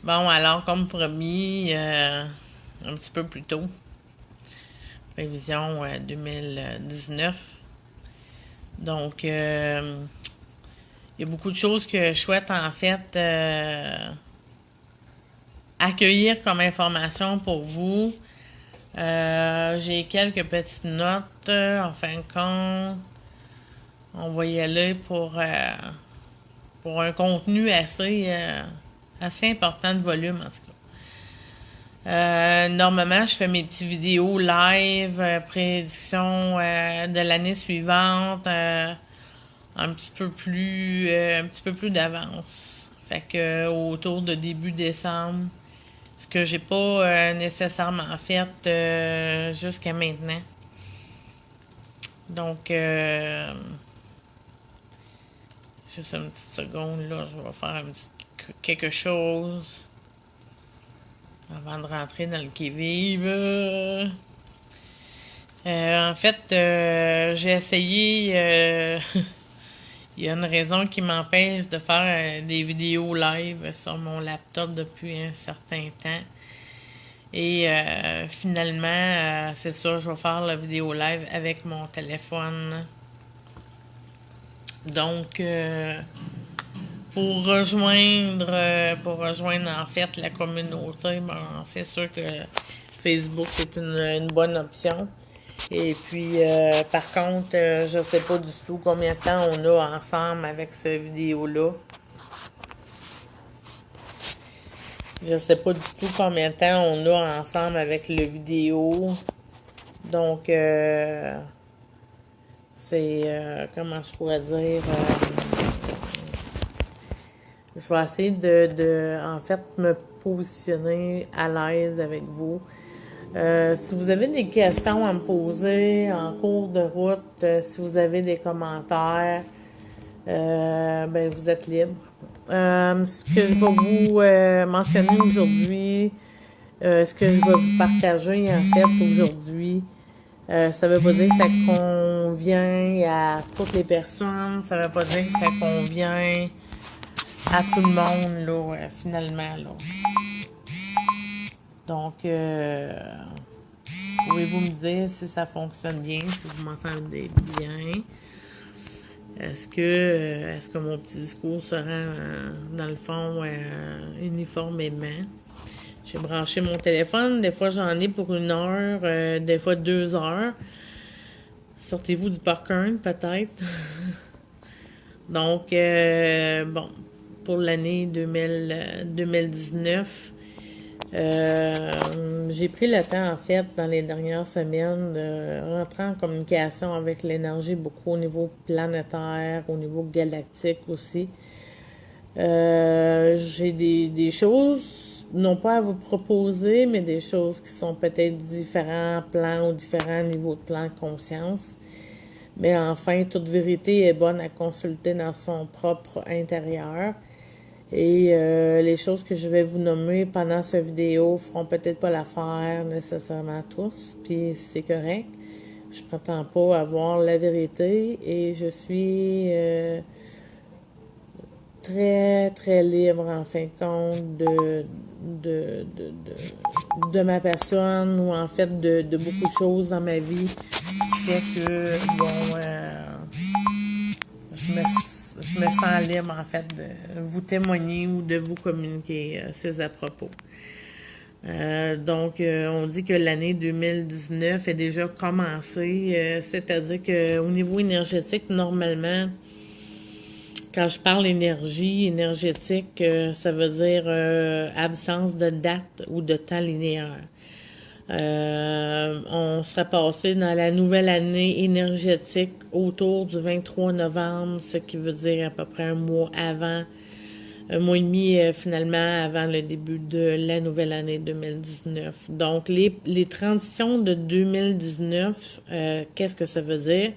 Bon, alors, comme promis, un petit peu plus tôt, prévision 2019. Donc, il y a beaucoup de choses que je souhaite, en fait, accueillir comme information pour vous. J'ai quelques petites notes. En fin de compte, on va y aller pour un contenu assez important de volume, en tout cas. Normalement, je fais mes petites vidéos live, prédiction de l'année suivante, un petit peu plus d'avance. Fait que autour de début décembre, ce que j'ai pas nécessairement fait jusqu'à maintenant. Donc, juste une petite seconde là, je vais faire quelque chose avant de rentrer dans le qui-vive. En fait, j'ai essayé. Il y a une raison qui m'empêche de faire des vidéos live sur mon laptop depuis un certain temps. Et finalement, c'est ça, je vais faire la vidéo live avec mon téléphone. Donc, pour rejoindre en fait la communauté, ben, c'est sûr que Facebook c'est une bonne option. Et puis, par contre, je sais pas du tout combien de temps on a ensemble avec cette vidéo-là. Je sais pas du tout combien de temps on a ensemble avec le vidéo. Donc, c'est, comment je pourrais dire, je vais essayer en fait, me positionner à l'aise avec vous. Si vous avez des questions à me poser en cours de route, si vous avez des commentaires, ben vous êtes libre. Ce que je vais vous mentionner aujourd'hui, ce que je vais vous partager en fait aujourd'hui, ça veut pas dire que ça convient à toutes les personnes, ça veut pas dire que ça convient à tout le monde, là, finalement, là. Donc, pouvez-vous me dire si ça fonctionne bien, si vous m'entendez bien? Est-ce que mon petit discours se rend, dans le fond, uniformément? J'ai branché mon téléphone. Des fois, j'en ai pour 1 heure, des fois 2 heures. Sortez-vous du popcorn, peut-être. Donc, bon, pour l'année 2019, j'ai pris le temps, en fait, dans les dernières semaines, de rentrer en communication avec l'énergie beaucoup au niveau planétaire, au niveau galactique aussi. J'ai des choses, non pas à vous proposer, mais des choses qui sont peut-être différents plans ou différents niveaux de plan de conscience. Mais enfin, toute vérité est bonne à consulter dans son propre intérieur. Et les choses que je vais vous nommer pendant cette vidéo feront peut-être pas l'affaire nécessairement tous, puis c'est correct. Je prétends pas avoir la vérité et je suis très, très libre, en fin de compte, de ma personne ou en fait de beaucoup de choses dans ma vie qui fait que, bon, je me sens libre, en fait, de vous témoigner ou de vous communiquer ces à propos. Donc, on dit que l'année 2019 est déjà commencée, c'est-à-dire qu'au niveau énergétique, normalement, quand je parle énergétique, ça veut dire absence de date ou de temps linéaire. On serait passé dans la nouvelle année énergétique autour du 23 novembre, ce qui veut dire à peu près un mois et demi finalement avant le début de la nouvelle année 2019. Donc les transitions de 2019, qu'est-ce que ça veut dire?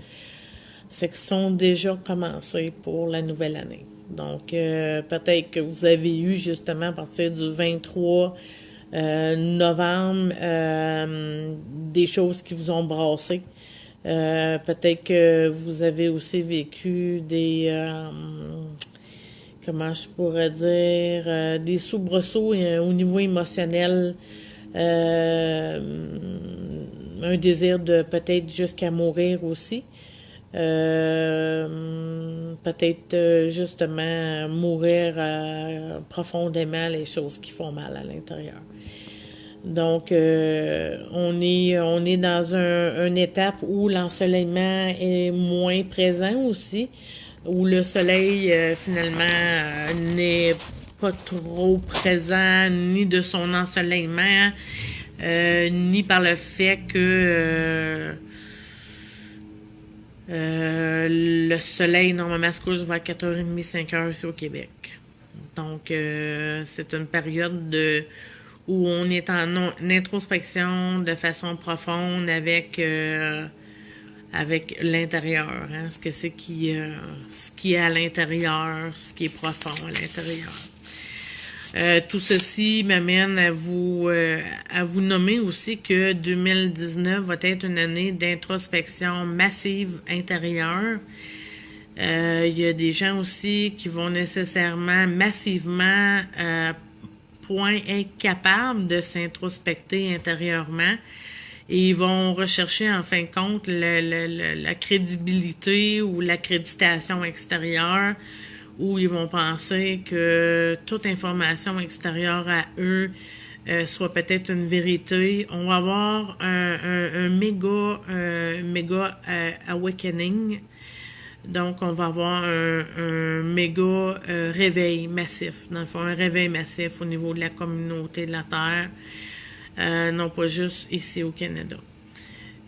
C'est qu'ils sont déjà commencés pour la nouvelle année. Donc, peut-être que vous avez eu justement à partir du 23 novembre des choses qui vous ont brassé. Peut-être que vous avez aussi vécu comment je pourrais dire, des soubresauts au niveau émotionnel, un désir de peut-être jusqu'à mourir aussi. Peut-être justement mourir profondément les choses qui font mal à l'intérieur. Donc, on est dans une étape où l'ensoleillement est moins présent aussi, où le soleil, finalement, n'est pas trop présent, ni de son ensoleillement, ni par le fait que le soleil, normalement, se couche vers 4h30, 5h ici au Québec. Donc, c'est une période où on est en introspection de façon profonde avec l'intérieur, hein, ce qui est à l'intérieur, ce qui est profond à l'intérieur. Tout ceci m'amène à vous nommer aussi que 2019 va être une année d'introspection massive intérieure. Il y a des gens aussi qui vont nécessairement massivement point être capables de s'introspecter intérieurement et ils vont rechercher en fin de compte la crédibilité ou l'accréditation extérieure où ils vont penser que toute information extérieure à eux soit peut-être une vérité. On va avoir un méga awakening. Donc, on va avoir un méga réveil massif. Dans le fond, un réveil massif au niveau de la communauté de la Terre, non pas juste ici au Canada.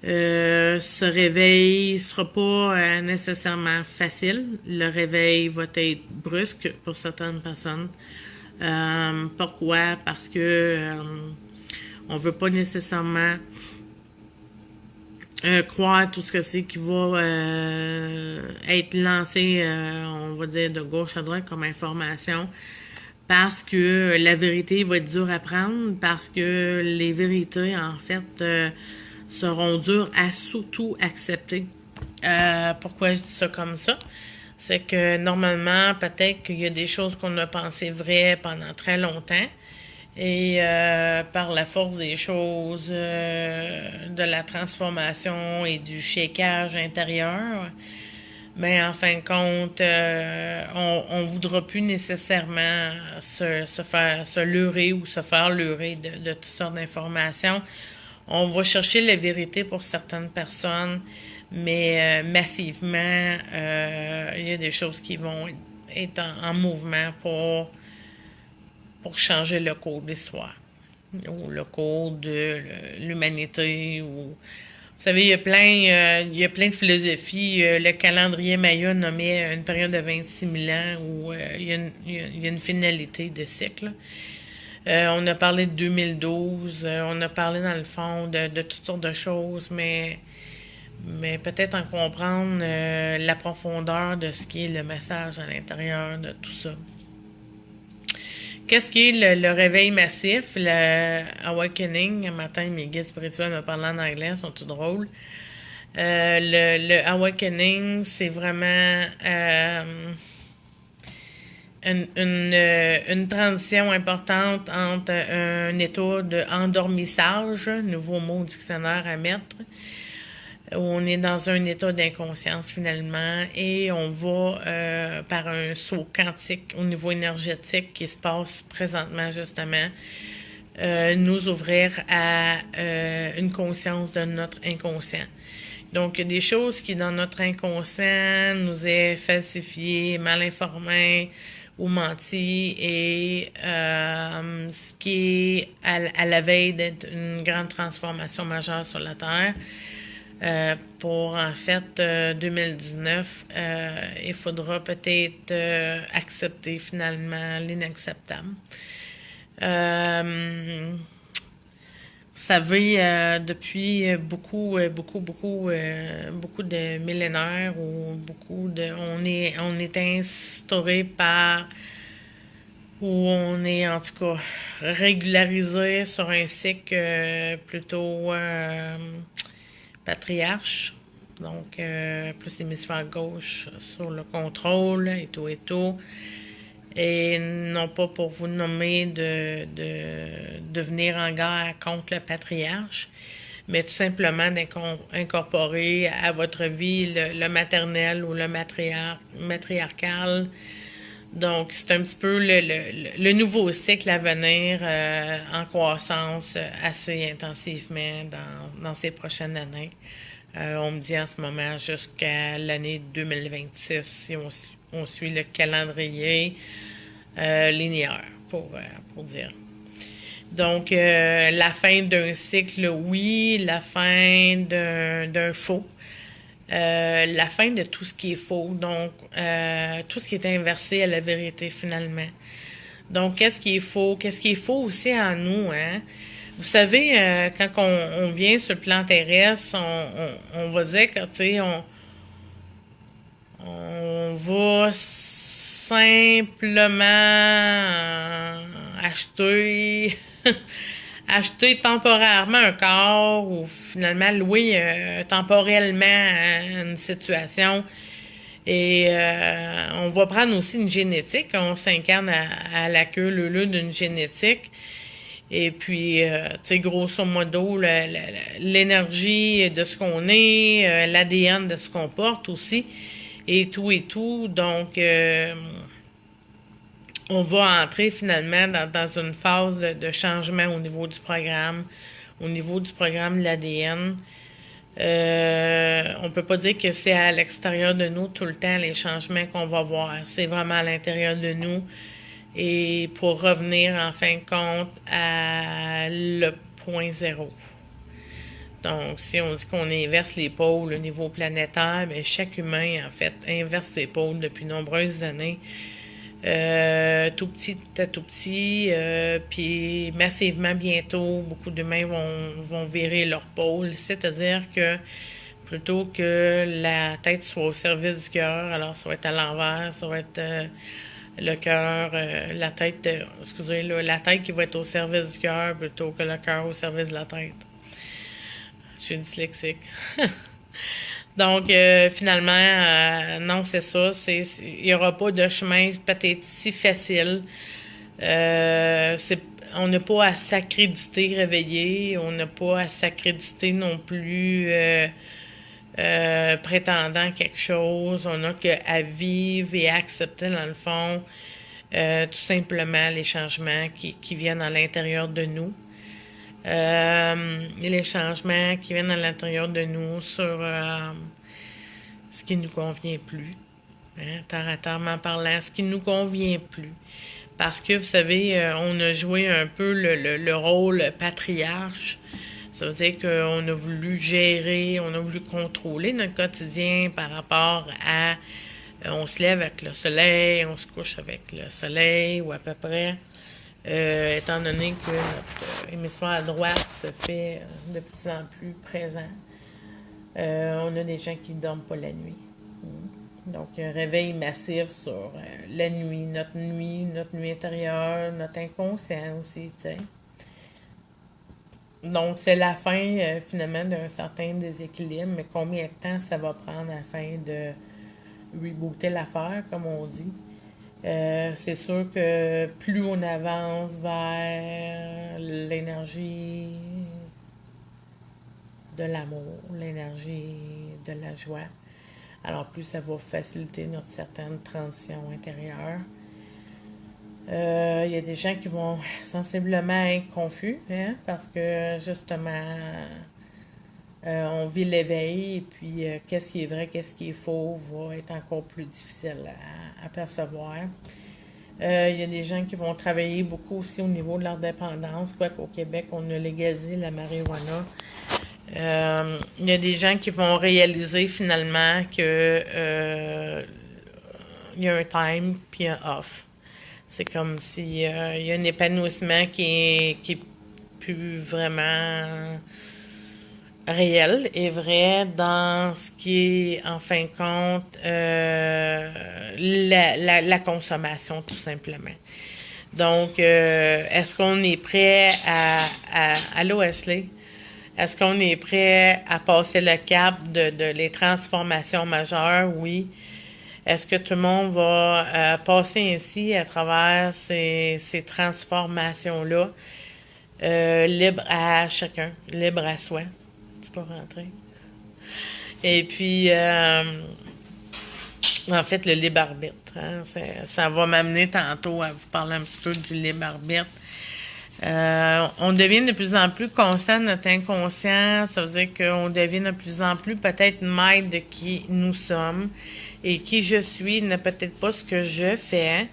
Ce réveil sera pas nécessairement facile. Le réveil va être brusque pour certaines personnes. Pourquoi? Parce que on veut pas nécessairement croire tout ce que c'est qui va être lancé, on va dire, de gauche à droite comme information. Parce que la vérité va être dure à prendre, parce que les vérités, en fait, seront dures à surtout accepter. Pourquoi je dis ça comme ça? C'est que normalement, peut-être qu'il y a des choses qu'on a pensées vraies pendant très longtemps. Et par la force des choses, de la transformation et du shakeage intérieur, mais en fin de compte, on voudra plus nécessairement se leurrer ou se faire leurrer de toutes sortes d'informations. On va chercher la vérité pour certaines personnes, mais massivement, il y a des choses qui vont être en mouvement pour changer le cours de l'histoire ou le cours de l'humanité. Vous savez, il y a plein de philosophies. Le calendrier Maya nommait une période de 26 000 ans où il y a une finalité de cycle. On a parlé de 2012, on a parlé dans le fond de toutes sortes de choses, mais peut-être en comprendre la profondeur de ce qui est le message à l'intérieur de tout ça. Qu'est-ce qui est le réveil massif, le awakening? Un matin, mes guides spirituels me parlant en anglais, ils sont tout drôles. Le awakening, c'est vraiment une transition importante entre un état d'endormissage, nouveau mot dictionnaire à mettre, où on est dans un état d'inconscience finalement et on va par un saut quantique au niveau énergétique qui se passe présentement justement nous ouvrir à une conscience de notre inconscient. Donc, il y a des choses qui, dans notre inconscient, nous est falsifié, mal informé ou menti et ce qui est à la veille d'être une grande transformation majeure sur la Terre. Pour en fait 2019, il faudra peut-être accepter finalement l'inacceptable. Vous savez, depuis beaucoup de millénaires ou on est instauré par ou on est en tout cas régularisé sur un cycle plutôt patriarche, donc plus hémisphère gauche sur le contrôle et tout. et non pas pour vous nommer de venir en guerre contre le patriarche, mais tout simplement d'incorporer à votre vie le maternel ou le matriarcal. Donc, c'est un petit peu le nouveau cycle à venir en croissance assez intensivement dans ces prochaines années. On me dit en ce moment jusqu'à l'année 2026 si on suit le calendrier linéaire, pour dire. Donc, la fin d'un cycle, oui, la fin d'un faux. La fin de tout ce qui est faux, donc tout ce qui est inversé à la vérité finalement. Donc, qu'est-ce qui est faux? Qu'est-ce qui est faux aussi en nous, hein? Vous savez, quand on vient sur le plan terrestre, on va dire que, tu sais, on va simplement acheter acheter temporairement un corps ou finalement louer temporellement une situation. Et on va prendre aussi une génétique. On s'incarne à la queue leu d'une génétique. Et puis, tu sais, grosso modo, l'énergie de ce qu'on est, l'ADN de ce qu'on porte aussi, et tout et tout. Donc, on va entrer finalement dans une phase de changement au niveau du programme, de l'ADN. On peut pas dire que c'est à l'extérieur de nous tout le temps les changements qu'on va voir. C'est vraiment à l'intérieur de nous. Et pour revenir en fin de compte à le point zéro. Donc, si on dit qu'on inverse les pôles au niveau planétaire, bien, chaque humain, en fait, inverse ses pôles depuis nombreuses années. Tout petit à tout petit, puis massivement bientôt, beaucoup d'humains vont virer leur pôle, c'est-à-dire que plutôt que la tête soit au service du cœur, alors ça va être à l'envers, ça va être le cœur, excusez, la tête qui va être au service du cœur plutôt que le cœur au service de la tête. Je suis dyslexique. Donc, finalement, non, c'est ça. Il n'y aura pas de chemin peut-être si facile. On n'a pas à s'accréditer réveillé. On n'a pas à s'accréditer non plus prétendant quelque chose. On n'a qu'à vivre et à accepter, dans le fond, tout simplement les changements qui viennent à l'intérieur de nous. Les changements qui viennent à l'intérieur de nous sur ce qui ne nous convient plus. Hein, terre-à-terrement parlant, ce qui ne nous convient plus. Parce que, vous savez, on a joué un peu le rôle patriarche. Ça veut dire qu'on a voulu gérer, on a voulu contrôler notre quotidien par rapport à on se lève avec le soleil, on se couche avec le soleil, ou à peu près. Étant donné que notre hémisphère droite se fait de plus en plus présent, on a des gens qui ne dorment pas la nuit. Donc, un réveil massif sur la nuit, notre nuit intérieure, notre inconscient aussi, tu sais. Donc, c'est la fin, finalement, d'un certain déséquilibre, mais combien de temps ça va prendre afin de rebooter l'affaire, comme on dit. C'est sûr que plus on avance vers l'énergie de l'amour, l'énergie de la joie, alors plus ça va faciliter notre certaine transition intérieure. Il y a des gens qui vont sensiblement être confus, hein, parce que justement, on vit l'éveil et puis qu'est-ce qui est vrai, qu'est-ce qui est faux va être encore plus difficile à percevoir. Il y a des gens qui vont travailler beaucoup aussi au niveau de leur dépendance, quoiqu'au Québec, on a légalisé la marijuana. Il y a des gens qui vont réaliser finalement que il y a un time puis un off. C'est comme si il y a un épanouissement qui est plus vraiment réel et vrai dans ce qui est, en fin de compte, la consommation, tout simplement. Donc, est-ce qu'on est prêt allô, Ashley? Est-ce qu'on est prêt à passer le cap de les transformations majeures? Oui. Est-ce que tout le monde va passer ainsi à travers ces transformations-là, libre à chacun, libre à soi? Tu peux rentrer. Et puis, en fait, le libre arbitre. Hein, ça va m'amener tantôt à vous parler un petit peu du libre arbitre. On devient de plus en plus conscient de notre inconscient. Ça veut dire qu'on devient de plus en plus peut-être maître de qui nous sommes. Et qui je suis n'est peut-être pas ce que je fais.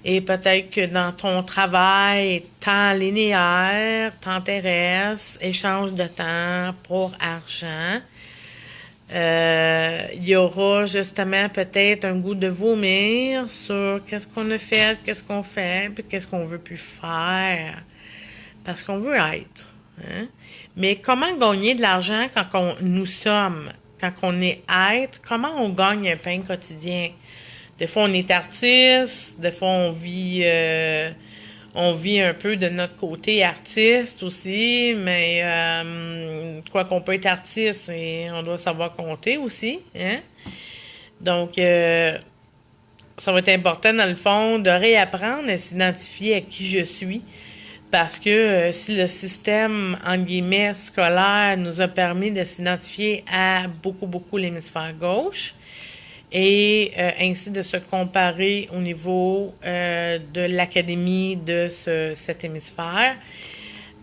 Et peut-être que dans ton travail, temps linéaire, temps terrestre, échange de temps pour argent, il y aura justement peut-être un goût de vomir sur qu'est-ce qu'on a fait, qu'est-ce qu'on fait, puis qu'est-ce qu'on veut plus faire. Parce qu'on veut être. Hein? Mais comment gagner de l'argent quand nous sommes, quand on est être, comment on gagne un pain quotidien? Des fois, on est artiste, des fois, on vit un peu de notre côté artiste aussi, mais quoi qu'on peut être artiste, et on doit savoir compter aussi. Hein? Donc, ça va être important, dans le fond, de réapprendre à s'identifier à qui je suis. Parce que si le système, entre guillemets, scolaire nous a permis de s'identifier à beaucoup l'hémisphère gauche et ainsi de se comparer au niveau de l'académie de cet hémisphère,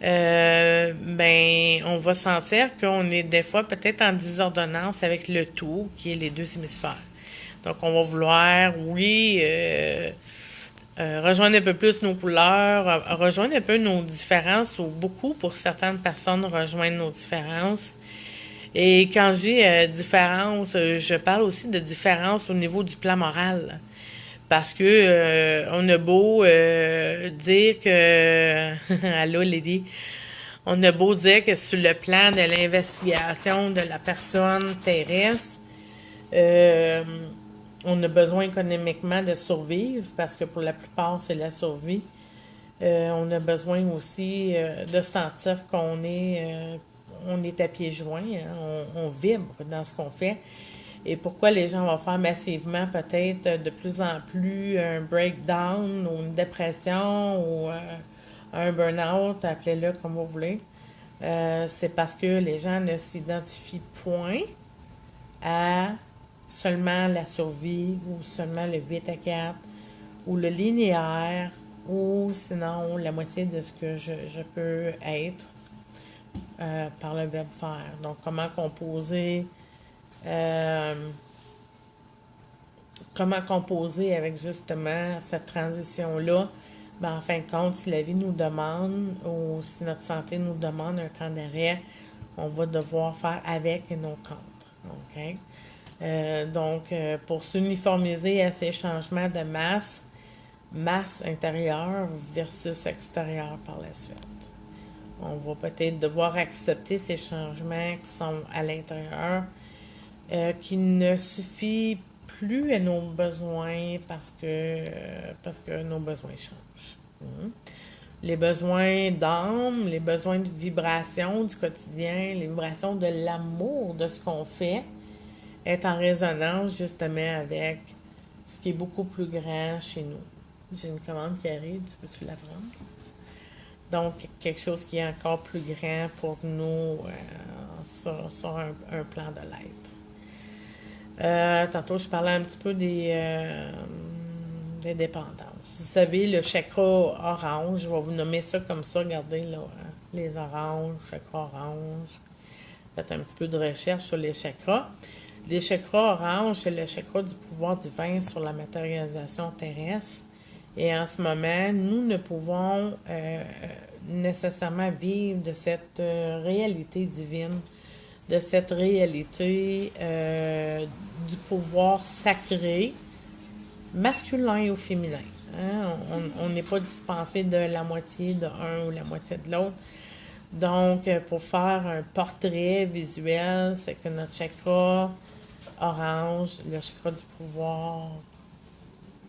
ben, on va sentir qu'on est des fois peut-être en désordonnance avec le tout, qui est les deux hémisphères. Donc, on va vouloir, oui, rejoindre un peu plus nos couleurs, rejoindre un peu nos différences, ou beaucoup pour certaines personnes rejoindre nos différences. Et quand j'ai différence, je parle aussi de différence au niveau du plan moral. Parce que on a beau dire que allô Lady, on a beau dire que sur le plan de l'investigation de la personne terrestre, euh, on a besoin économiquement de survivre parce que pour la plupart, c'est la survie. On a besoin aussi de sentir on est à pieds joints, hein, on vibre dans ce qu'on fait. Et pourquoi les gens vont faire massivement peut-être de plus en plus un breakdown ou une dépression ou un burn-out, appelez-le comme vous voulez. C'est parce que les gens ne s'identifient point à seulement la survie ou seulement le 8 à 4 ou le linéaire ou sinon la moitié de ce que je peux être par le verbe faire. Donc, euh, comment composer avec justement cette transition-là? Ben, en fin de compte, si la vie nous demande ou si notre santé nous demande un temps d'arrêt, on va devoir faire avec et non contre. OK? Donc, pour s'uniformiser à ces changements de masse intérieure versus extérieure par la suite. On va peut-être devoir accepter ces changements qui sont à l'intérieur, qui ne suffit plus à nos besoins parce que nos besoins changent. Les besoins d'âme, les besoins de vibration du quotidien, les vibrations de l'amour de ce qu'on fait, est en résonance justement avec ce qui est beaucoup plus grand chez nous. J'ai une commande qui arrive, tu peux-tu la prendre? Donc, quelque chose qui est encore plus grand pour nous sur un plan de l'être. Tantôt, je parlais un petit peu des dépendances. Vous savez, le chakra orange, je vais vous nommer ça comme ça, regardez là, hein, les oranges, chakra orange. Faites un petit peu de recherche sur les chakras. Les chakras orange, c'est le chakra du pouvoir divin sur la matérialisation terrestre. Et en ce moment, nous ne pouvons nécessairement vivre de cette réalité divine, de cette réalité du pouvoir sacré, masculin ou féminin. Hein? On n'est pas dispensé de la moitié de un ou la moitié de l'autre. Donc, pour faire un portrait visuel, c'est que notre chakra orange, le chakra du pouvoir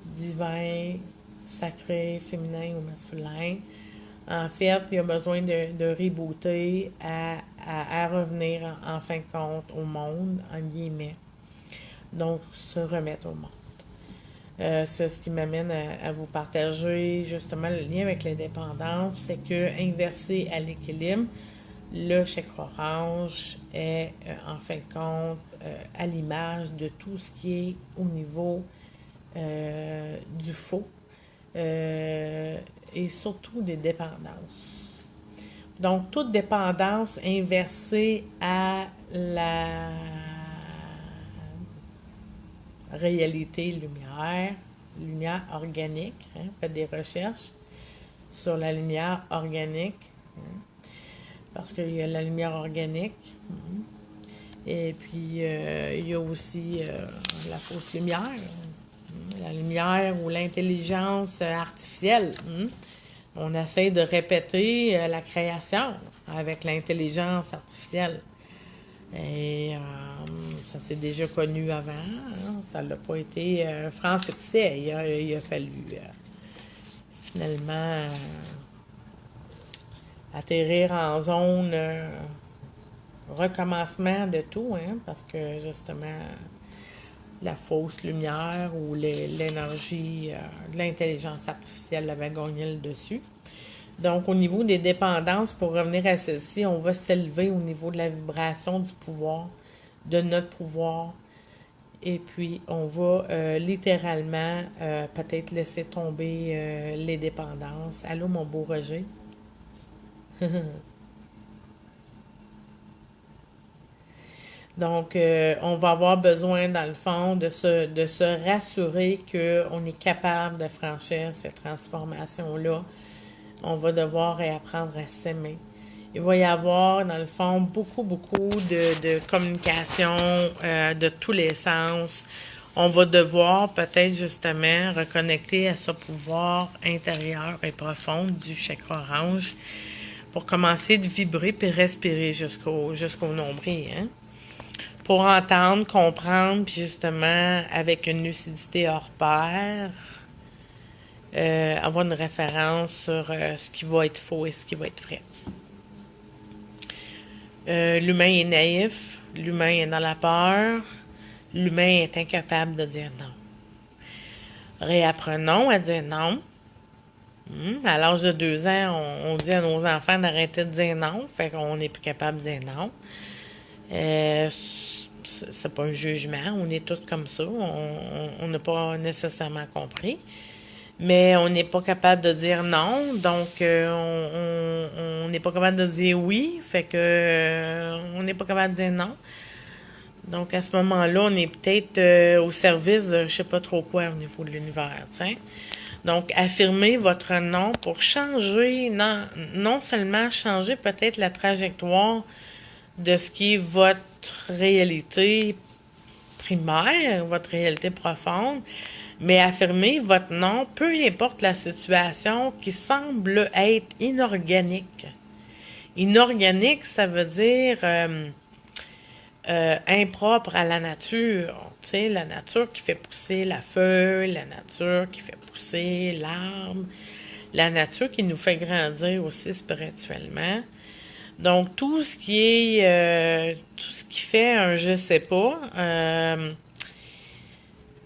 divin, sacré, féminin ou masculin, en fait, il y a besoin de rebooter à revenir en fin de compte au monde, en guillemets. Donc, se remettre au monde. C'est ce qui m'amène à vous partager justement le lien avec l'indépendance, c'est que inversé à l'équilibre, le chèque orange est en fin de compte à l'image de tout ce qui est au niveau du faux et surtout des dépendances. Donc, toute dépendance inversée à la réalité lumière organique. Faites des recherches sur la lumière organique, parce qu'il y a la lumière organique. Et puis, il y a aussi la fausse lumière, la lumière ou l'intelligence artificielle. On essaie de répéter la création avec l'intelligence artificielle. Et ça s'est déjà connu avant. Ça n'a pas été franc succès. Il a fallu finalement atterrir en zone recommencement de tout, parce que justement la fausse lumière ou l'énergie de l'intelligence artificielle avait gagné le dessus. Donc, au niveau des dépendances, pour revenir à celle-ci, on va s'élever au niveau de la vibration du pouvoir, de notre pouvoir. Et puis, on va littéralement peut-être laisser tomber les dépendances. Allô, mon beau Roger? Donc, on va avoir besoin, dans le fond, de se rassurer qu'on est capable de franchir cette transformation-là. On va devoir réapprendre à s'aimer. Il va y avoir, dans le fond, beaucoup de communication de tous les sens. On va devoir peut-être justement reconnecter à ce pouvoir intérieur et profond du chakra orange pour commencer de vibrer puis respirer jusqu'au nombril, pour entendre, comprendre, puis justement, avec une lucidité hors pair, avoir une référence sur ce qui va être faux et ce qui va être vrai. L'humain est naïf, l'humain est dans la peur, l'humain est incapable de dire non. Réapprenons à dire non. À l'âge de 2 ans, on dit à nos enfants d'arrêter de dire non, fait qu'on n'est plus capable de dire non. C'est pas un jugement, on est tous comme ça, on n'a pas nécessairement compris, mais on n'est pas capable de dire non, donc on n'est pas capable de dire oui, fait que on n'est pas capable de dire non. Donc à ce moment-là, on est peut-être au service de je sais pas trop quoi au niveau de l'univers, t'sais. Donc, affirmez votre non pour changer, non seulement changer peut-être la trajectoire de ce qui est votre réalité primaire, votre réalité profonde, mais affirmez votre non, peu importe la situation qui semble être inorganique. Inorganique, ça veut dire impropre à la nature. Tu sais, la nature qui fait pousser la feuille, la nature qui fait pousser l'arbre, la nature qui nous fait grandir aussi spirituellement. Donc, tout ce qui fait un je sais pas,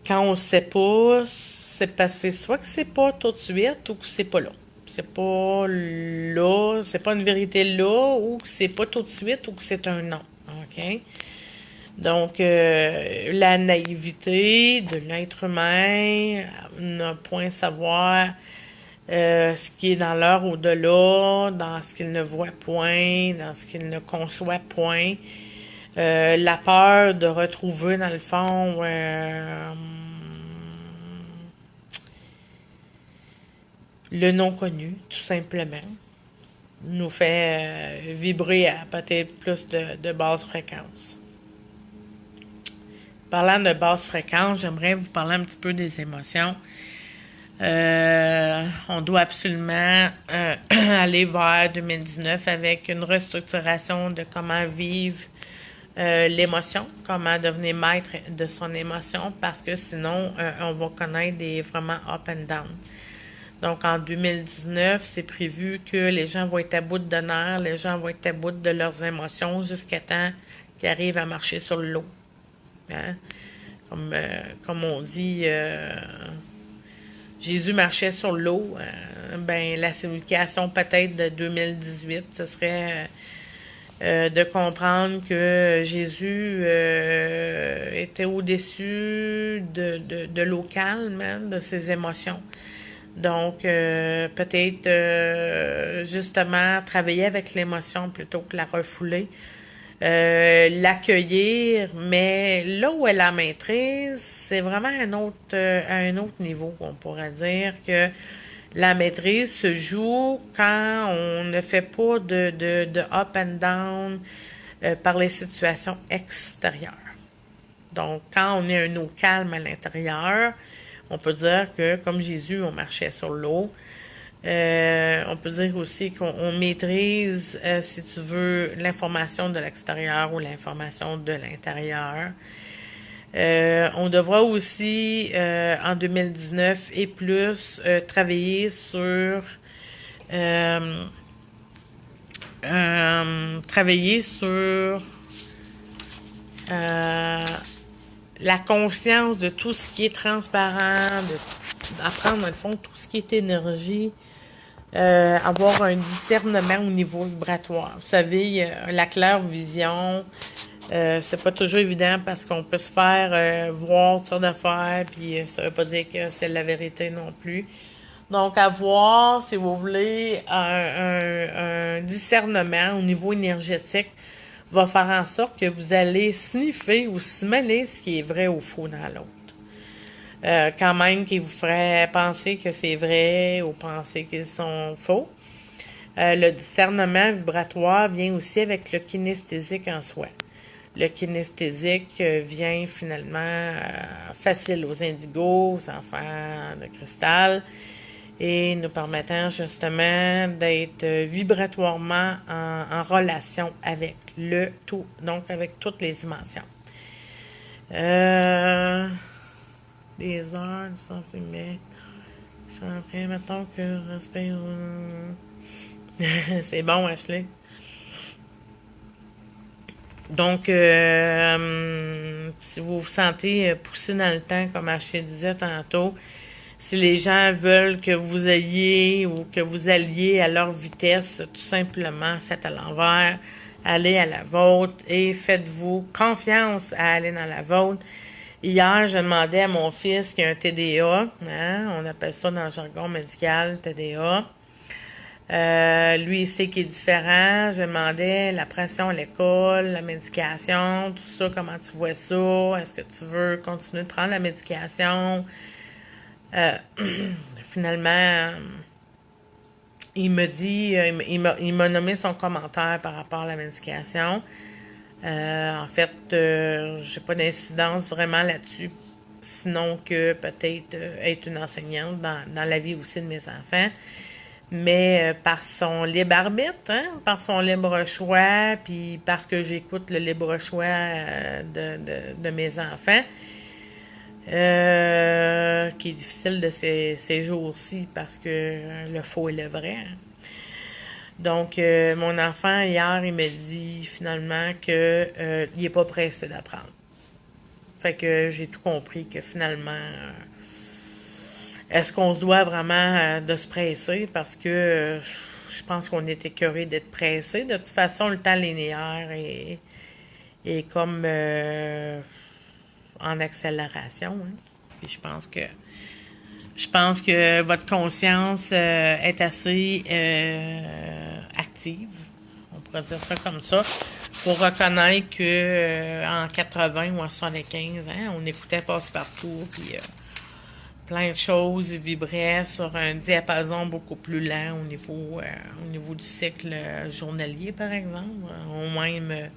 quand on sait pas, c'est passé soit que c'est pas tout de suite ou que c'est pas là. C'est pas là, c'est pas une vérité là, ou que c'est pas tout de suite ou que c'est un non. OK? Donc, la naïveté de l'être humain, ne point savoir ce qui est dans l'heure au-delà, dans ce qu'il ne voit point, dans ce qu'il ne conçoit point. La peur de retrouver, dans le fond, le non-connu, tout simplement, nous fait vibrer à peut-être plus de basse fréquence. Parlant de basse fréquence, j'aimerais vous parler un petit peu des émotions. On doit absolument aller vers 2019 avec une restructuration de comment vivre l'émotion, comment devenir maître de son émotion, parce que sinon, on va connaître des vraiment up and down. Donc, en 2019, c'est prévu que les gens vont être à bout de nerfs, les gens vont être à bout de leurs émotions jusqu'à temps qu'ils arrivent à marcher sur l'eau. comme on dit, Jésus marchait sur l'eau. Ben, la signification peut-être de 2018, ce serait de comprendre que Jésus était au-dessus de l'eau calme, hein, de ses émotions. Donc, peut-être justement travailler avec l'émotion plutôt que la refouler. L'accueillir, mais là où elle la maîtrise, c'est vraiment à un autre niveau. On pourrait dire que la maîtrise se joue quand on ne fait pas de up and down par les situations extérieures. Donc, quand on est un eau calme à l'intérieur, on peut dire que, comme Jésus, on marchait sur l'eau. On peut dire aussi qu'on maîtrise, si tu veux, l'information de l'extérieur ou l'information de l'intérieur. On devra aussi, en 2019 et plus, travailler sur la conscience de tout ce qui est transparent, d'apprendre, dans le fond, tout ce qui est énergie, avoir un discernement au niveau vibratoire. Vous savez, la claire vision, c'est pas toujours évident parce qu'on peut se faire voir toutes sortes d'affaires, puis ça veut pas dire que c'est la vérité non plus. Donc, avoir, si vous voulez, un discernement au niveau énergétique va faire en sorte que vous allez sniffer ou smeller ce qui est vrai ou faux dans l'autre. Quand même qui vous ferait penser que c'est vrai ou penser qu'ils sont faux. Le discernement vibratoire vient aussi avec le kinesthésique en soi. Le kinesthésique vient finalement facile aux indigos, aux enfants de cristal, et nous permettant justement d'être vibratoirement en relation avec le tout, donc avec toutes les dimensions. Des heures, sans fumer. Après, mettons que respect. C'est bon, Ashley. Donc, si vous vous sentez poussé dans le temps, comme Ashley disait tantôt, si les gens veulent que vous ayez ou que vous alliez à leur vitesse, tout simplement, faites à l'envers, allez à la vôtre et faites-vous confiance à aller dans la vôtre. Hier, je demandais à mon fils qui a un TDA, hein, on appelle ça dans le jargon médical TDA. Lui, il sait qu'il est différent. Je demandais la pression à l'école, la médication, tout ça, comment tu vois ça? Est-ce que tu veux continuer de prendre la médication? Finalement, il me dit, il m'a nommé son commentaire par rapport à la médication. En fait, j'ai pas d'incidence vraiment là-dessus, sinon que peut-être être une enseignante dans la vie aussi de mes enfants. Mais par son libre arbitre, hein, par son libre choix, puis parce que j'écoute le libre choix de mes enfants, qui est difficile de ces jours-ci parce que le faux et le vrai. Hein. Donc, mon enfant, hier, il me dit finalement que il est pas pressé d'apprendre. Fait que j'ai tout compris que finalement, est-ce qu'on se doit vraiment de se presser? Parce que je pense qu'on est écœuré d'être pressé. De toute façon, le temps linéaire est comme en accélération. Hein. Puis je pense que votre conscience est assez active, on pourrait dire ça comme ça, pour reconnaître que en 80 ou en 75, hein, on écoutait passe-partout, puis plein de choses vibraient sur un diapason beaucoup plus lent au niveau du cycle journalier, par exemple. Au même,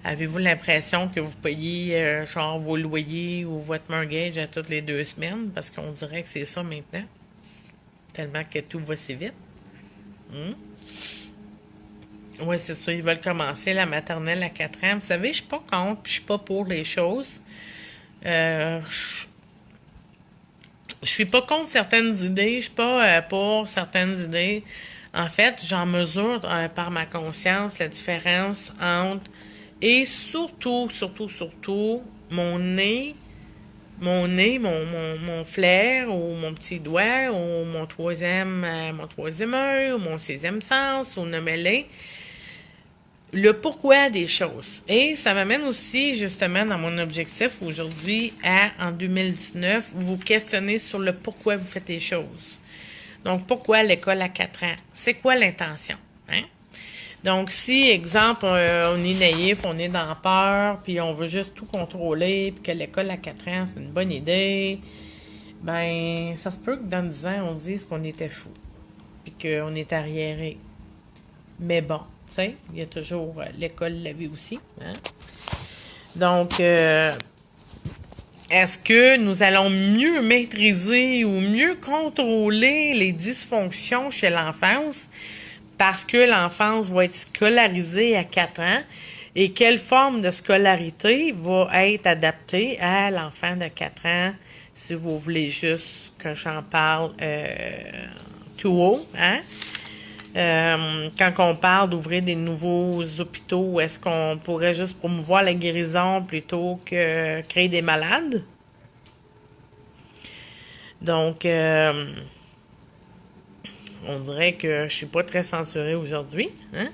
avez-vous l'impression que vous payez genre vos loyers ou votre mortgage à toutes les 2 semaines? Parce qu'on dirait que c'est ça maintenant. Tellement que tout va si vite. Oui, c'est ça. Ils veulent commencer la maternelle à 4 ans. Vous savez, je suis pas contre, puis je suis pas pour les choses. Je suis pas contre certaines idées, je suis pas pour certaines idées. En fait, j'en mesure par ma conscience la différence entre et surtout, mon nez mon nez, mon flair, ou mon petit doigt, ou mon troisième œil, ou mon sixième sens, ou nommez-les, le pourquoi des choses. Et ça m'amène aussi, justement, dans mon objectif aujourd'hui, en 2019, vous questionner sur le pourquoi vous faites les choses. Donc, pourquoi l'école à 4 ans? C'est quoi l'intention? Hein? Donc, si, exemple, on est naïf, on est dans peur, puis on veut juste tout contrôler, puis que l'école à 4 ans, c'est une bonne idée, ben, ça se peut que dans 10 ans, on dise qu'on était fou, puis qu'on est arriéré. Mais bon, tu sais, il y a toujours l'école de la vie aussi. Hein? Donc, est-ce que nous allons mieux maîtriser ou mieux contrôler les dysfonctions chez l'enfance parce que l'enfance va être scolarisée à 4 ans et quelle forme de scolarité va être adaptée à l'enfant de 4 ans si vous voulez juste que j'en parle tout haut, hein? Quand on parle d'ouvrir des nouveaux hôpitaux, est-ce qu'on pourrait juste promouvoir la guérison plutôt que créer des malades? Donc, on dirait que je suis pas très censurée aujourd'hui. Hein?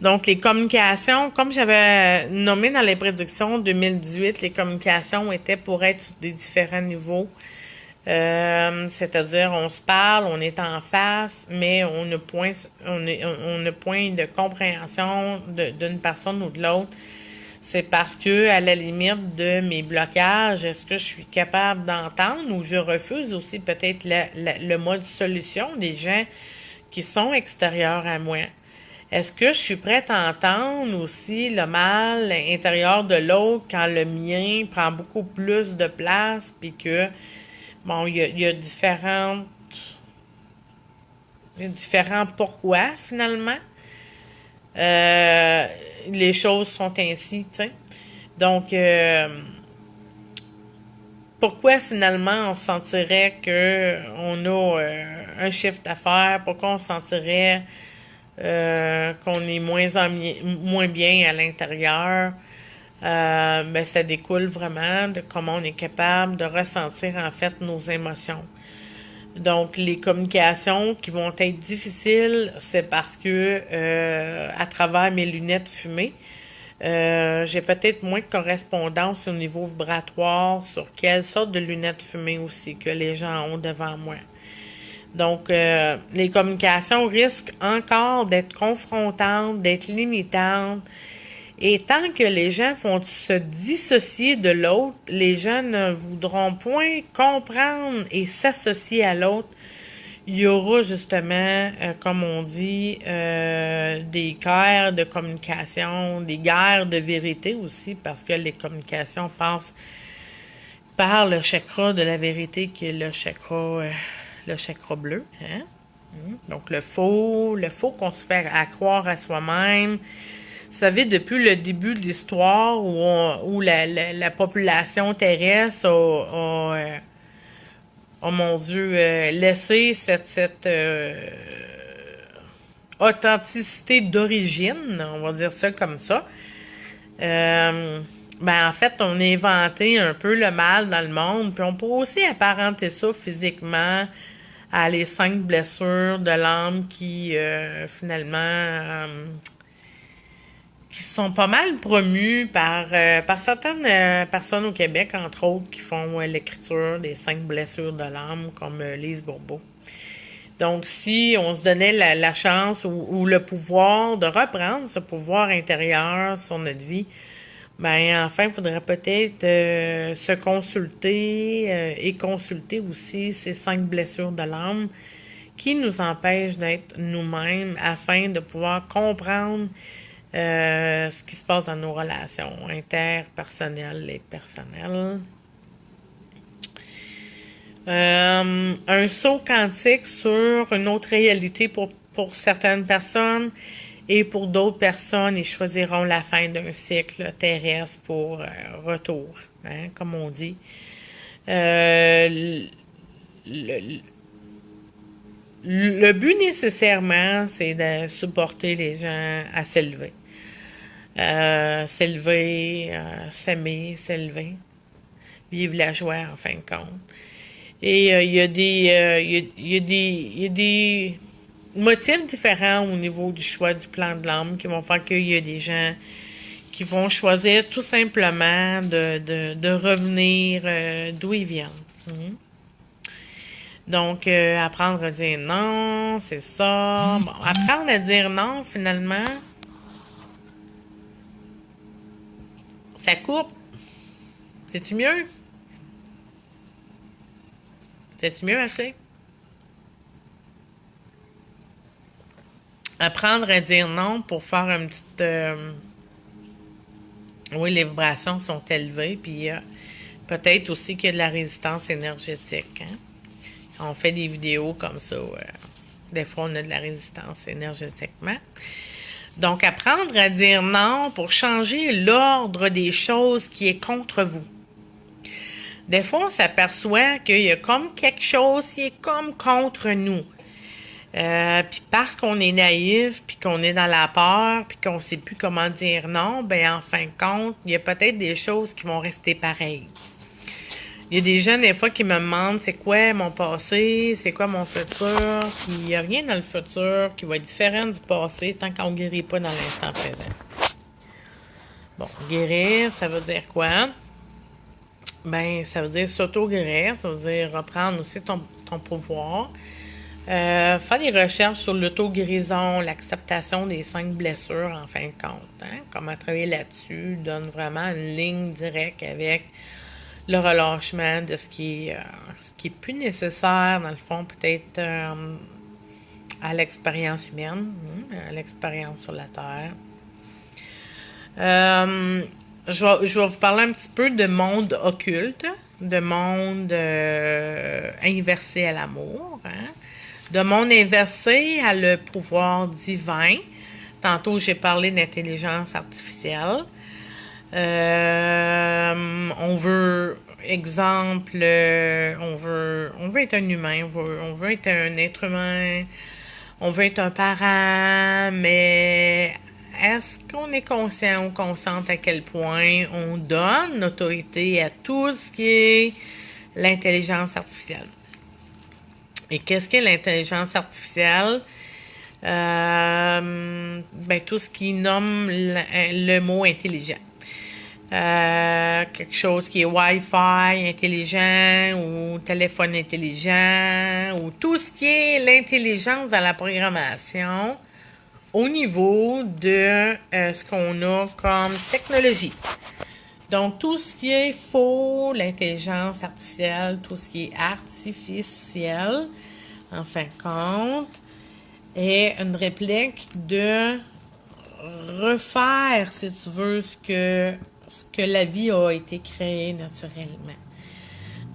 Donc, les communications, comme j'avais nommé dans les prédictions 2018, les communications étaient pour être sur des différents niveaux. C'est-à-dire, on se parle, on est en face, mais on a point de compréhension d'une personne ou de l'autre. C'est parce que, à la limite de mes blocages, est-ce que je suis capable d'entendre ou je refuse aussi peut-être le mode solution des gens qui sont extérieurs à moi? Est-ce que je suis prête à entendre aussi le mal intérieur de l'autre quand le mien prend beaucoup plus de place puis que bon, il y a différents pourquoi, finalement. Les choses sont ainsi, tu sais. Donc, pourquoi, finalement, on sentirait qu'on a un chiffre d'affaires? Pourquoi on sentirait qu'on est moins bien à l'intérieur? Ben, ça découle vraiment de comment on est capable de ressentir en fait nos émotions. Donc, les communications qui vont être difficiles, c'est parce que à travers mes lunettes fumées, j'ai peut-être moins de correspondance au niveau vibratoire sur quelle sorte de lunettes fumées aussi que les gens ont devant moi. Donc, les communications risquent encore d'être confrontantes, d'être limitantes. Et tant que les gens vont se dissocier de l'autre, les gens ne voudront point comprendre et s'associer à l'autre. Il y aura justement, comme on dit, des guerres de communication, des guerres de vérité aussi, parce que les communications passent par le chakra de la vérité qui est le chakra bleu. Hein? Donc le faux qu'on se fait croire à soi-même. Vous savez, depuis le début de l'histoire où la population terrestre a mon Dieu, laissé cette authenticité d'origine, on va dire ça comme ça, ben en fait, on a inventé un peu le mal dans le monde, puis on peut aussi apparenter ça physiquement à les 5 blessures de l'âme qui, finalement... qui sont pas mal promus par certaines personnes au Québec, entre autres, qui font l'écriture des 5 blessures de l'âme, comme Lise Bourbeau. Donc, si on se donnait la chance ou le pouvoir de reprendre ce pouvoir intérieur sur notre vie, ben enfin, il faudrait peut-être se consulter et consulter aussi ces 5 blessures de l'âme qui nous empêchent d'être nous-mêmes afin de pouvoir comprendre ce qui se passe dans nos relations interpersonnelles et personnelles. Un saut quantique sur une autre réalité pour certaines personnes et pour d'autres personnes, ils choisiront la fin d'un cycle terrestre pour retour, hein, comme on dit. Le but nécessairement, c'est de supporter les gens à s'élever. S'aimer, s'élever. vive la joie en fin de compte. Et il y a des, il y a des motifs différents au niveau du choix du plan de l'âme qui vont faire qu'il y a des gens qui vont choisir tout simplement de revenir d'où ils viennent. Mhm. Donc, apprendre à dire non, c'est ça. Bon, apprendre à dire non, finalement, ça coupe. C'est-tu mieux? C'est-tu mieux, Ashley? Apprendre à dire non pour faire une petite... oui, les vibrations sont élevées, puis peut-être aussi qu'il y a de la résistance énergétique. Hein? On fait des vidéos comme ça. Des fois, on a de la résistance énergétiquement. Donc, apprendre à dire non pour changer l'ordre des choses qui est contre vous. Des fois, on s'aperçoit qu'il y a comme quelque chose qui est comme contre nous. Puis parce qu'on est naïf, puis qu'on est dans la peur, puis qu'on sait plus comment dire non, ben en fin de compte, il y a peut-être des choses qui vont rester pareilles. Il y a des gens, des fois, qui me demandent c'est quoi mon passé, c'est quoi mon futur, puis il n'y a rien dans le futur qui va être différent du passé tant qu'on ne guérit pas dans l'instant présent. Bon, guérir, ça veut dire quoi? Ben, ça veut dire s'auto-guérir, ça veut dire reprendre aussi ton pouvoir. Faire des recherches sur l'auto-guérison, l'acceptation des 5 blessures en fin de compte. Hein? Comment travailler là-dessus donne vraiment une ligne directe avec le relâchement de ce qui est plus nécessaire, dans le fond, peut-être à l'expérience humaine, à l'expérience sur la Terre. Je vais vous parler un petit peu de monde occulte, de monde inversé à l'amour, hein? De monde inversé à le pouvoir divin. Tantôt, j'ai parlé d'intelligence artificielle. On veut, exemple, on veut être un humain, on veut être un être humain, on veut être un parent, mais est-ce qu'on est conscient ou consciente à quel point on donne l'autorité à tout ce qui est l'intelligence artificielle? Et qu'est-ce qu'est l'intelligence artificielle? Ben, tout ce qui nomme le mot intelligent. Quelque chose qui est Wi-Fi intelligent ou téléphone intelligent ou tout ce qui est l'intelligence dans la programmation au niveau de ce qu'on a comme technologie. Donc, tout ce qui est faux, l'intelligence artificielle, tout ce qui est artificiel, en fin de compte, est une réplique de refaire, si tu veux, ce que la vie a été créée naturellement.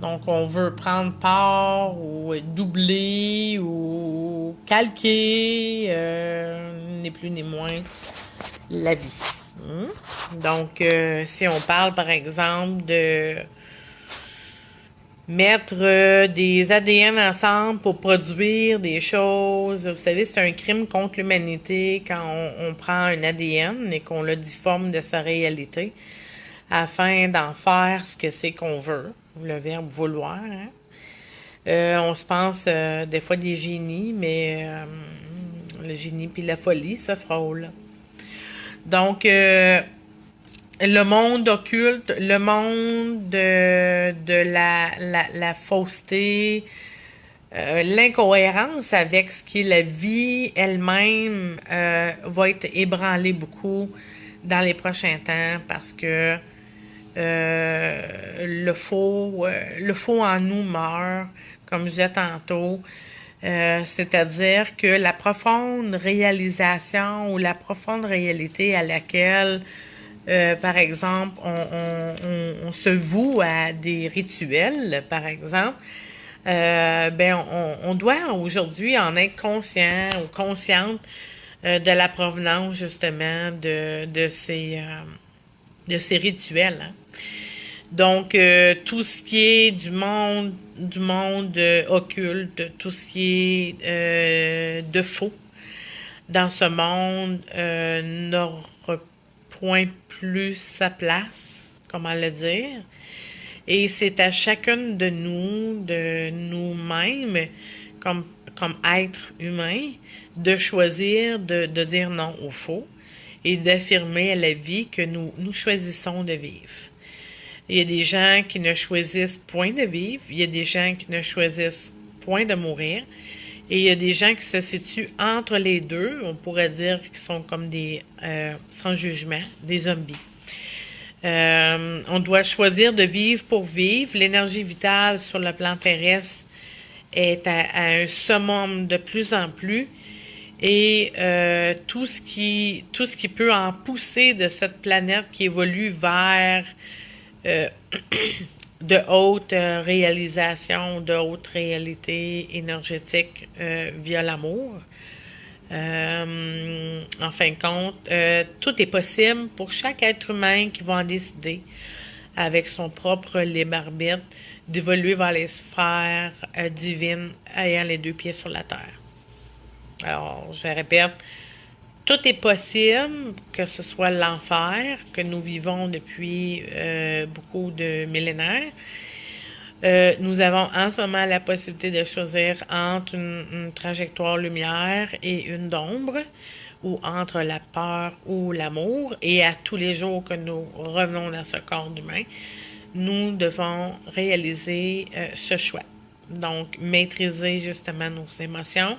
Donc, on veut prendre part ou doubler ou calquer, ni plus ni moins, la vie. Donc, si on parle, par exemple, de mettre des ADN ensemble pour produire des choses, vous savez, c'est un crime contre l'humanité quand on prend un ADN et qu'on le difforme de sa réalité afin d'en faire ce que c'est qu'on veut, le verbe vouloir. Hein? On se pense des fois des génies, mais le génie puis la folie se frôlent. Donc, le monde occulte, le monde de la fausseté, l'incohérence avec ce qui est la vie elle-même va être ébranlée beaucoup dans les prochains temps parce que le faux en nous meurt, comme je disais tantôt. C'est-à-dire que la profonde réalisation ou la profonde réalité à laquelle, par exemple, on se voue à des rituels, par exemple, ben on doit aujourd'hui en être conscient ou consciente de la provenance justement de ces rituels. Hein. Donc, tout ce qui est du monde occulte, tout ce qui est de faux dans ce monde n'aura point plus sa place, comment le dire. Et c'est à chacune de nous-mêmes, comme être humain, de choisir de dire non au faux et d'affirmer à la vie que nous choisissons de vivre. Il y a des gens qui ne choisissent point de vivre, il y a des gens qui ne choisissent point de mourir, et il y a des gens qui se situent entre les deux, on pourrait dire qu'ils sont comme des, sans jugement, des zombies. On doit choisir de vivre pour vivre. L'énergie vitale sur le plan terrestre est à un summum de plus en plus. Et tout ce qui peut en pousser de cette planète qui évolue vers euh, de hautes réalisations, de hautes réalités énergétiques via l'amour. En fin de compte, tout est possible pour chaque être humain qui va en décider avec son propre libre arbitre d'évoluer vers les sphères divines ayant les deux pieds sur la terre. Alors, je répète, tout est possible, que ce soit l'enfer que nous vivons depuis beaucoup de millénaires. Nous avons en ce moment la possibilité de choisir entre une trajectoire lumière et une d'ombre, ou entre la peur ou l'amour. Et à tous les jours que nous revenons dans ce corps humain, nous devons réaliser ce choix. Donc, maîtriser justement nos émotions,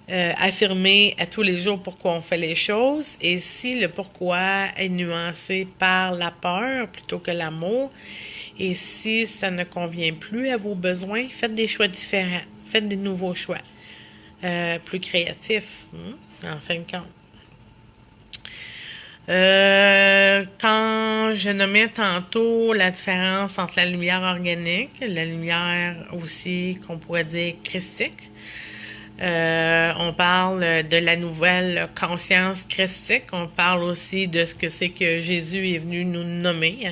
affirmer à tous les jours pourquoi on fait les choses, et si le pourquoi est nuancé par la peur plutôt que l'amour, et si ça ne convient plus à vos besoins, faites des choix différents, faites des nouveaux choix, plus créatifs, en fin de compte. Quand je nommais tantôt la différence entre la lumière organique, la lumière aussi qu'on pourrait dire christique, on parle de la nouvelle conscience christique, on parle aussi de ce que c'est que Jésus est venu nous nommer,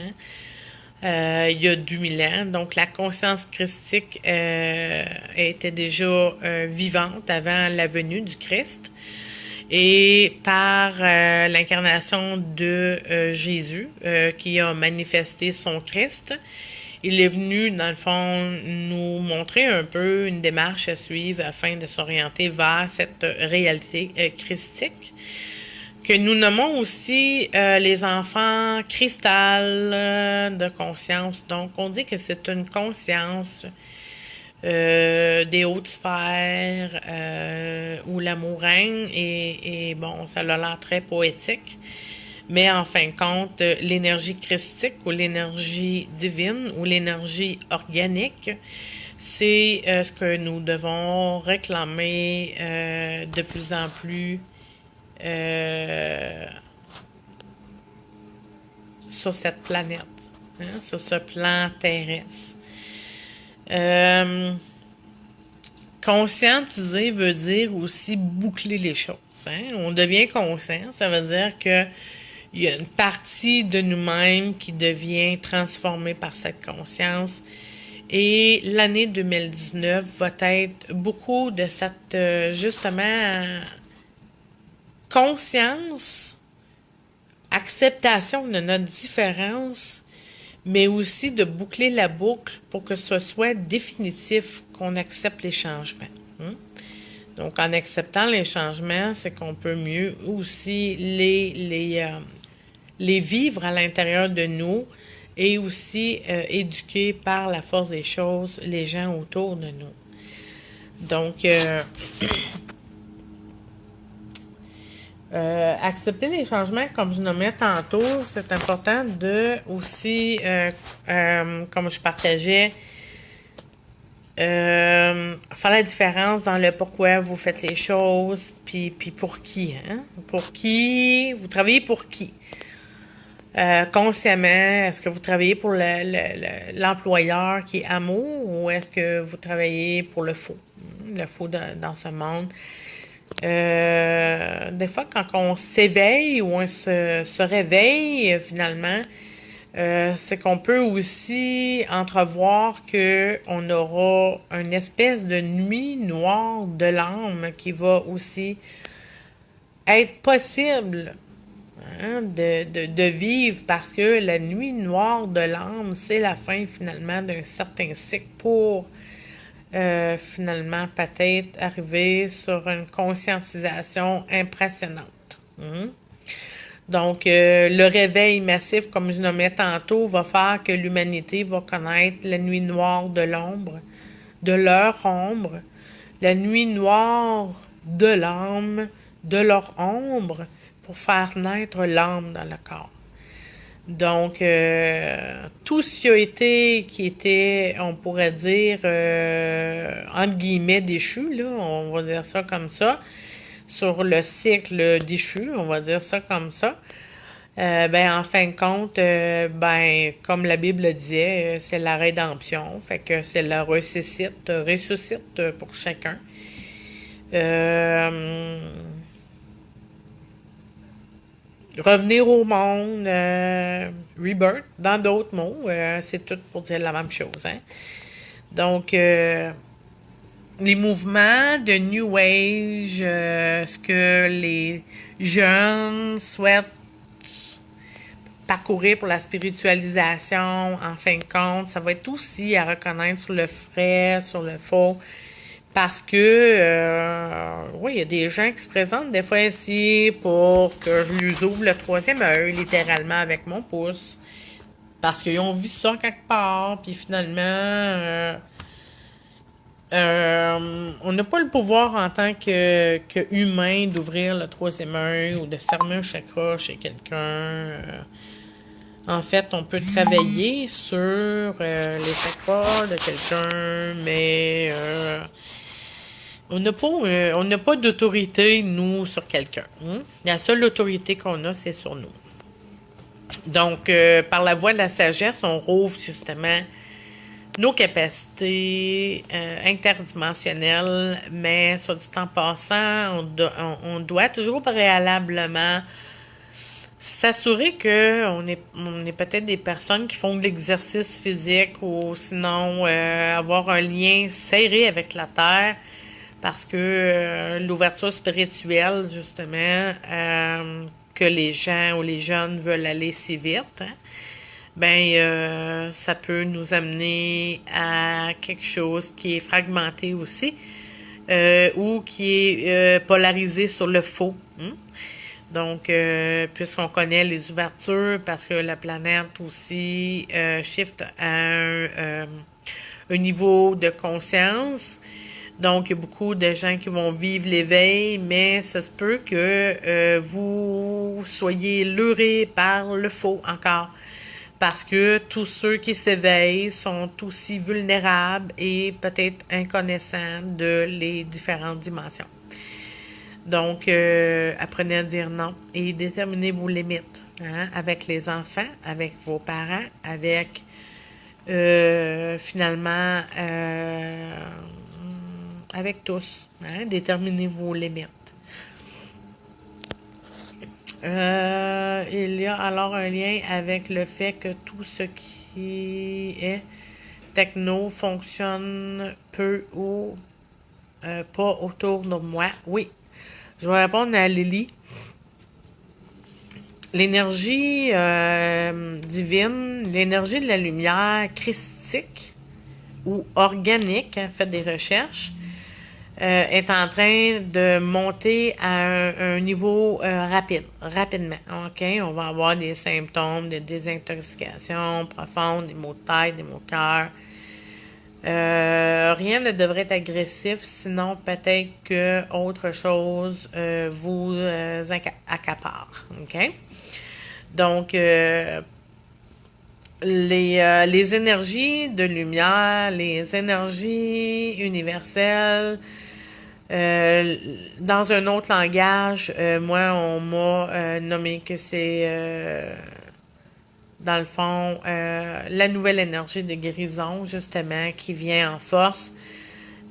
il y a 2000 ans. Donc la conscience christique était déjà vivante avant la venue du Christ. Et par l'incarnation de Jésus, qui a manifesté son Christ, il est venu, dans le fond, nous montrer un peu une démarche à suivre afin de s'orienter vers cette réalité christique, que nous nommons aussi les enfants cristal de conscience. Donc, on dit que c'est une conscience des hautes sphères où l'amour règne, et bon, ça a l'air très poétique. Mais en fin de compte, l'énergie christique ou l'énergie divine ou l'énergie organique, c'est ce que nous devons réclamer de plus en plus sur cette planète, sur ce plan terrestre. Conscientiser veut dire aussi boucler les choses. On devient conscient, ça veut dire que il y a une partie de nous-mêmes qui devient transformée par cette conscience. Et l'année 2019 va être beaucoup de cette, justement, conscience, acceptation de notre différence, mais aussi de boucler la boucle pour que ce soit définitif, qu'on accepte les changements. Donc, en acceptant les changements, c'est qu'on peut mieux aussi les vivre à l'intérieur de nous, et aussi éduquer par la force des choses les gens autour de nous. Donc, accepter les changements, comme je nommais tantôt, c'est important de aussi, comme je partageais, faire la différence dans le pourquoi vous faites les choses, puis pour qui, Pour qui, vous travaillez pour qui? Consciemment, est-ce que vous travaillez pour l'employeur qui est amour, ou est-ce que vous travaillez pour le faux dans ce monde? Des fois, quand on s'éveille ou on se réveille, finalement, c'est qu'on peut aussi entrevoir que on aura une espèce de nuit noire de l'âme qui va aussi être possible hein, de vivre, parce que la nuit noire de l'âme, c'est la fin finalement d'un certain cycle pour finalement peut-être arriver sur une conscientisation impressionnante. Hein. Donc, le réveil massif, comme je nommais tantôt, va faire que l'humanité va connaître la nuit noire de l'ombre, de leur ombre, la nuit noire de l'âme, de leur ombre, pour faire naître l'âme dans le corps. Donc, tout ce qui était, on pourrait dire, entre guillemets, déchu, là, on va dire ça comme ça, sur le cycle déchu, on va dire ça comme ça, ben, en fin de compte, ben, comme la Bible disait, c'est la rédemption, fait que c'est la ressuscite pour chacun. Revenir au monde, rebirth, dans d'autres mots, c'est tout pour dire la même chose. Hein? Donc, les mouvements de New Age, ce que les jeunes souhaitent parcourir pour la spiritualisation, en fin de compte, ça va être aussi à reconnaître sur le vrai, sur le faux, parce que, oui, il y a des gens qui se présentent des fois ici pour que je lui ouvre le troisième œil, littéralement, avec mon pouce. Parce qu'ils ont vu ça quelque part, puis finalement, on n'a pas le pouvoir en tant que humain d'ouvrir le troisième œil ou de fermer un chakra chez quelqu'un. En fait, on peut travailler sur les chakras de quelqu'un, mais on n'a pas d'autorité, nous, sur quelqu'un. Hein? La seule autorité qu'on a, c'est sur nous. Donc, par la voie de la sagesse, on rouvre justement nos capacités interdimensionnelles, mais soit dit en passant, on doit toujours préalablement s'assurer que on est peut-être des personnes qui font de l'exercice physique ou sinon avoir un lien serré avec la Terre, parce que l'ouverture spirituelle, justement, que les gens ou les jeunes veulent aller si vite, hein, ben ça peut nous amener à quelque chose qui est fragmenté aussi, ou qui est polarisé sur le faux. Hein? Donc, puisqu'on connaît les ouvertures, parce que la planète aussi shift à un niveau de conscience. Donc, il y a beaucoup de gens qui vont vivre l'éveil, mais ça se peut que vous soyez leurrés par le faux encore. Parce que tous ceux qui s'éveillent sont aussi vulnérables et peut-être inconnaissants de les différentes dimensions. Donc, apprenez à dire non et déterminez vos limites, hein, avec les enfants, avec vos parents, avec finalement avec tous. Hein, déterminez vos limites. Il y a alors un lien avec le fait que tout ce qui est techno fonctionne peu ou pas autour de moi. Oui. Je vais répondre à Lily. L'énergie divine, l'énergie de la lumière christique ou organique, hein, faites des recherches, est en train de monter à un niveau rapidement. OK? On va avoir des symptômes de désintoxication profonde, des maux de tête, des maux de cœur. Rien ne devrait être agressif, sinon peut-être que autre chose vous accapare. OK? Donc, les énergies de lumière, les énergies universelles, dans un autre langage, moi, on m'a nommé que c'est, dans le fond, la nouvelle énergie de guérison, justement, qui vient en force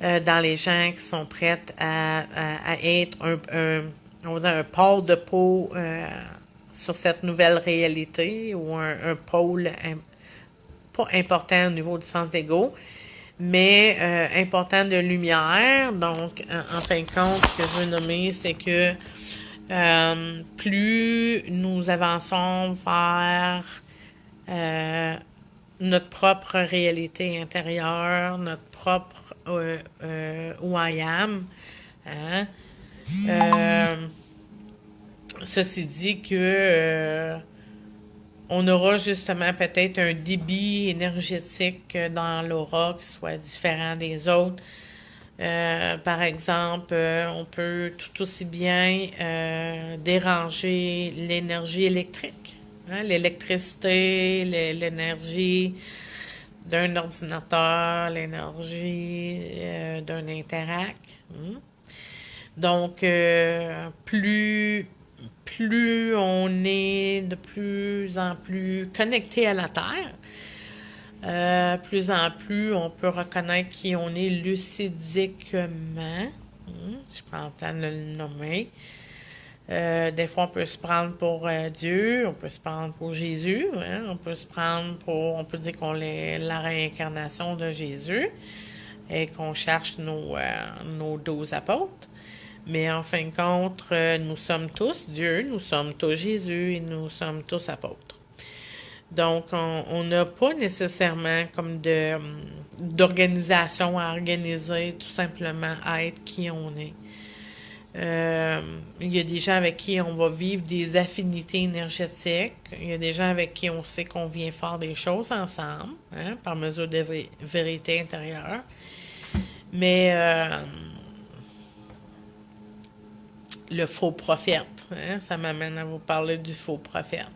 dans les gens qui sont prêts à être on va dire un pôle de peau sur cette nouvelle réalité, ou un pôle pas important au niveau du sens d'ego, mais important de lumière. Donc, en fin de compte, ce que je veux nommer, c'est que plus nous avançons vers notre propre réalité intérieure, notre propre who I am. Hein? Euh, Ceci dit que on aura justement peut-être un débit énergétique dans l'aura qui soit différent des autres. Par exemple, on peut tout aussi bien déranger l'énergie électrique, hein, l'électricité, l'énergie d'un ordinateur, l'énergie d'un interact. Hein. Donc, plus on est de plus en plus connecté à la Terre, plus en plus on peut reconnaître qui on est lucidiquement. Je prends le temps de le nommer. Des fois, on peut se prendre pour Dieu, on peut se prendre pour Jésus, hein, on peut se prendre pour, on peut dire qu'on est la réincarnation de Jésus et qu'on cherche nos 12 apôtres. Mais en fin de compte, nous sommes tous Dieu, nous sommes tous Jésus et nous sommes tous apôtres. Donc, on n'a pas nécessairement comme d'organisation à organiser, tout simplement à être qui on est. Il y a des gens avec qui on va vivre des affinités énergétiques. Il y a des gens avec qui on sait qu'on vient faire des choses ensemble, hein, par mesure de vérité intérieure. Mais le faux prophète, hein, ça m'amène à vous parler du faux prophète.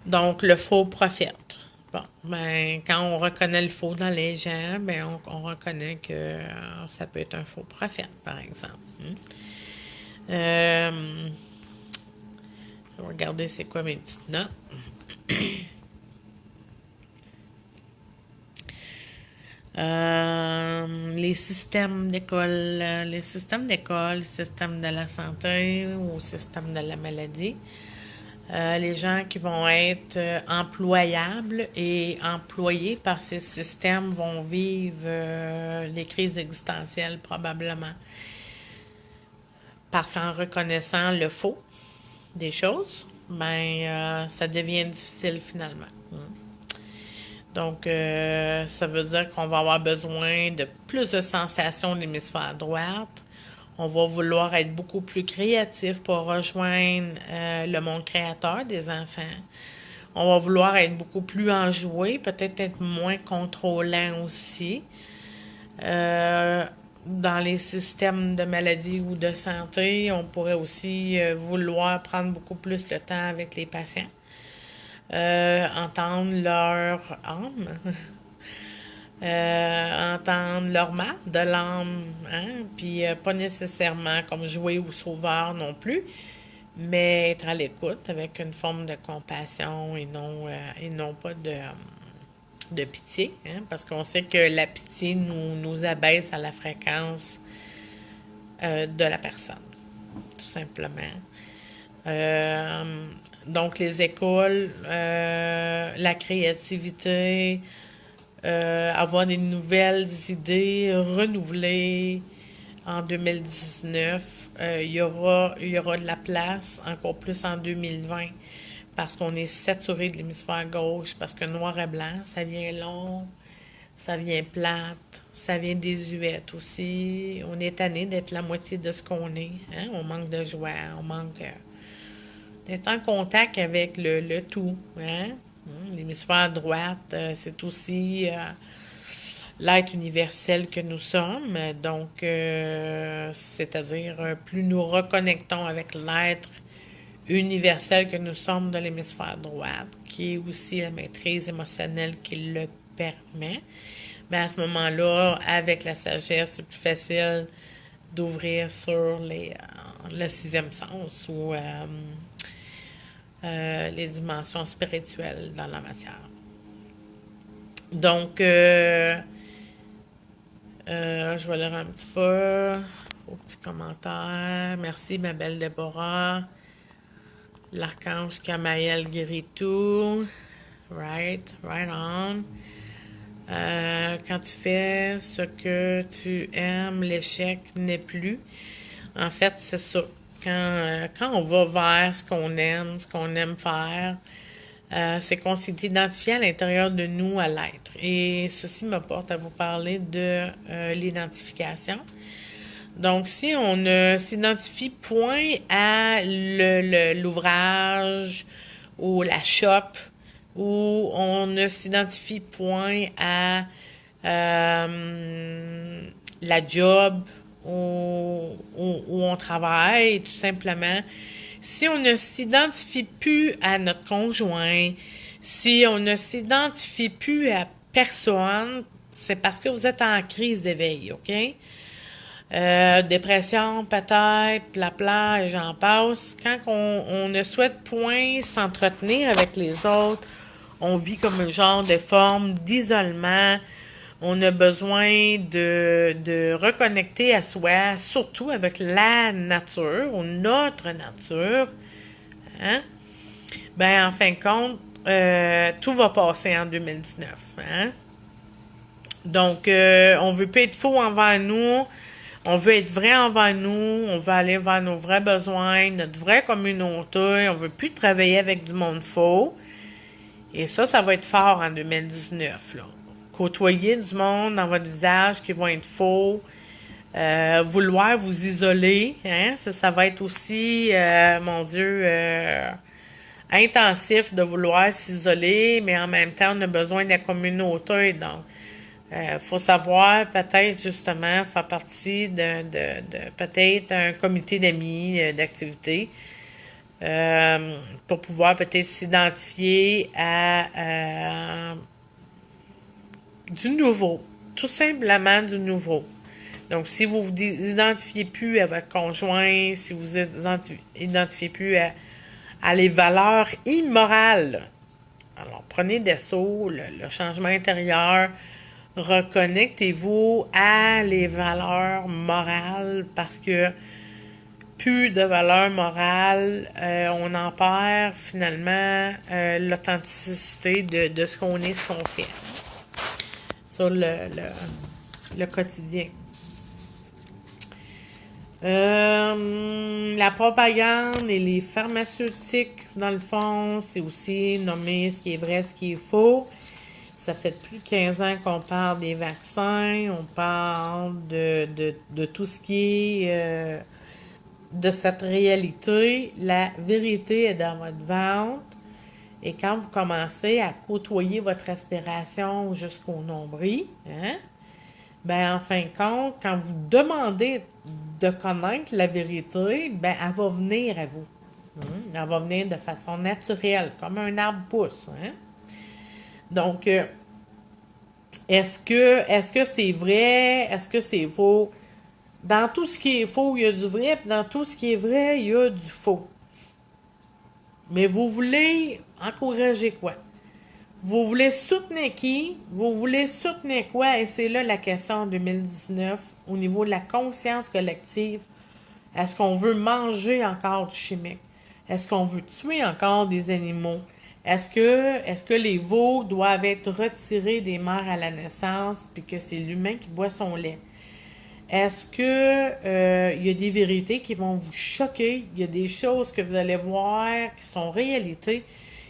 Donc, le faux prophète. Bon, ben, quand on reconnaît le faux dans les gens, ben, on reconnaît que ça peut être un faux prophète, par exemple. Je vais regarder c'est quoi mes petites notes. Les systèmes d'école, les systèmes d'école, le système de la santé ou le système de la maladie. Les gens qui vont être employables et employés par ces systèmes vont vivre des crises existentielles probablement. Parce qu'en reconnaissant le faux des choses, ben ça devient difficile finalement. Donc, ça veut dire qu'on va avoir besoin de plus de sensations de l'hémisphère droite. On va vouloir être beaucoup plus créatif pour rejoindre le monde créateur des enfants. On va vouloir être beaucoup plus enjoué, peut-être être moins contrôlant aussi. Dans les systèmes de maladie ou de santé, on pourrait aussi vouloir prendre beaucoup plus le temps avec les patients. Entendre leur âme, entendre leur mal de l'âme, hein? Puis pas nécessairement comme jouer au sauveur non plus, mais être à l'écoute avec une forme de compassion et non pas de pitié, hein? Parce qu'on sait que la pitié nous abaisse à la fréquence de la personne, tout simplement. Donc, les écoles, la créativité, avoir des nouvelles idées renouvelées en 2019. Il y aura de la place, encore plus en 2020, parce qu'on est saturé de l'hémisphère gauche, parce que noir et blanc, ça vient long, ça vient plate, ça vient désuète aussi. On est tanné d'être la moitié de ce qu'on est. Hein? On manque de joie, on manque d'être en contact avec le tout. Hein? L'hémisphère droite, c'est aussi l'être universel que nous sommes. Donc, c'est-à-dire, plus nous reconnectons avec l'être universel que nous sommes de l'hémisphère droite, qui est aussi la maîtrise émotionnelle qui le permet. Mais à ce moment-là, avec la sagesse, c'est plus facile d'ouvrir sur le sixième sens ou les dimensions spirituelles dans la matière. Donc, je vais lire un petit peu aux petits commentaires. Merci, ma belle Déborah. L'archange Kamael guérit tout. Right on. Quand tu fais ce que tu aimes, l'échec n'est plus. En fait, c'est ça. Quand on va vers ce qu'on aime faire, c'est qu'on s'est identifié à l'intérieur de nous à l'être. Et ceci me porte à vous parler de l'identification. Donc, si on ne s'identifie point à l'ouvrage ou la shop, ou on ne s'identifie point à la job où on travaille, tout simplement, si on ne s'identifie plus à notre conjoint, si on ne s'identifie plus à personne, c'est parce que vous êtes en crise d'éveil, OK? Dépression, peut-être, et j'en passe. Quand on ne souhaite point s'entretenir avec les autres, on vit comme un genre de forme d'isolement. On a besoin de reconnecter à soi, surtout avec la nature ou notre nature. Hein? Ben, en fin de compte, tout va passer en 2019. Hein? Donc, on veut pas être faux envers nous. On veut être vrai envers nous, on veut aller vers nos vrais besoins, notre vraie communauté, on veut plus travailler avec du monde faux. Et ça va être fort en 2019, là. Côtoyer du monde dans votre visage qui vont être faux, vouloir vous isoler, hein, ça va être aussi, mon Dieu, intensif de vouloir s'isoler, mais en même temps, on a besoin de la communauté, donc faut savoir peut-être justement faire partie de peut-être un comité d'amis, d'activités, pour pouvoir peut-être s'identifier à du nouveau, tout simplement du nouveau. Donc, si vous vous identifiez plus à votre conjoint, si vous vous identifiez plus à les valeurs immorales, alors prenez des sauts, le changement intérieur, reconnectez-vous à les valeurs morales parce que plus de valeurs morales, on en perd finalement l'authenticité de ce qu'on est, ce qu'on fait sur le quotidien. La propagande et les pharmaceutiques, dans le fond, c'est aussi nommer ce qui est vrai, ce qui est faux. Ça fait plus de 15 ans qu'on parle des vaccins, on parle de tout ce qui est de cette réalité. La vérité est dans votre ventre. Et quand vous commencez à côtoyer votre respiration jusqu'au nombril, hein, ben en fin de compte, quand vous demandez de connaître la vérité, ben elle va venir à vous. Elle va venir de façon naturelle, comme un arbre pousse. Hein? Donc, est-ce que c'est vrai? Est-ce que c'est faux? Dans tout ce qui est faux, il y a du vrai, puis dans tout ce qui est vrai, il y a du faux. Mais vous voulez encourager quoi? Vous voulez soutenir qui? Vous voulez soutenir quoi? Et c'est là la question en 2019, au niveau de la conscience collective. Est-ce qu'on veut manger encore du chimique? Est-ce qu'on veut tuer encore des animaux? Est-ce que les veaux doivent être retirés des mères à la naissance puis que c'est l'humain qui boit son lait? Est-ce que il y a des vérités qui vont vous choquer? Il y a des choses que vous allez voir qui sont réalités,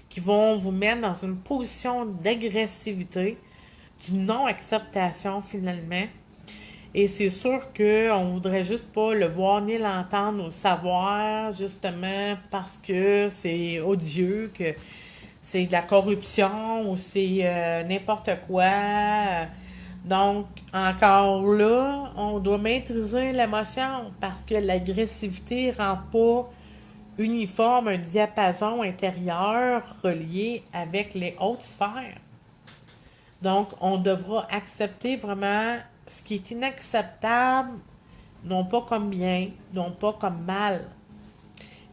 qui vont vous mettre dans une position d'agressivité, du non-acceptation finalement. Et c'est sûr qu'on voudrait juste pas le voir ni l'entendre ou le savoir, justement parce que c'est odieux, que c'est de la corruption ou c'est n'importe quoi. Donc, encore là, on doit maîtriser l'émotion parce que l'agressivité rend pas uniforme un diapason intérieur relié avec les hautes sphères. Donc, on devra accepter vraiment ce qui est inacceptable, non pas comme bien, non pas comme mal,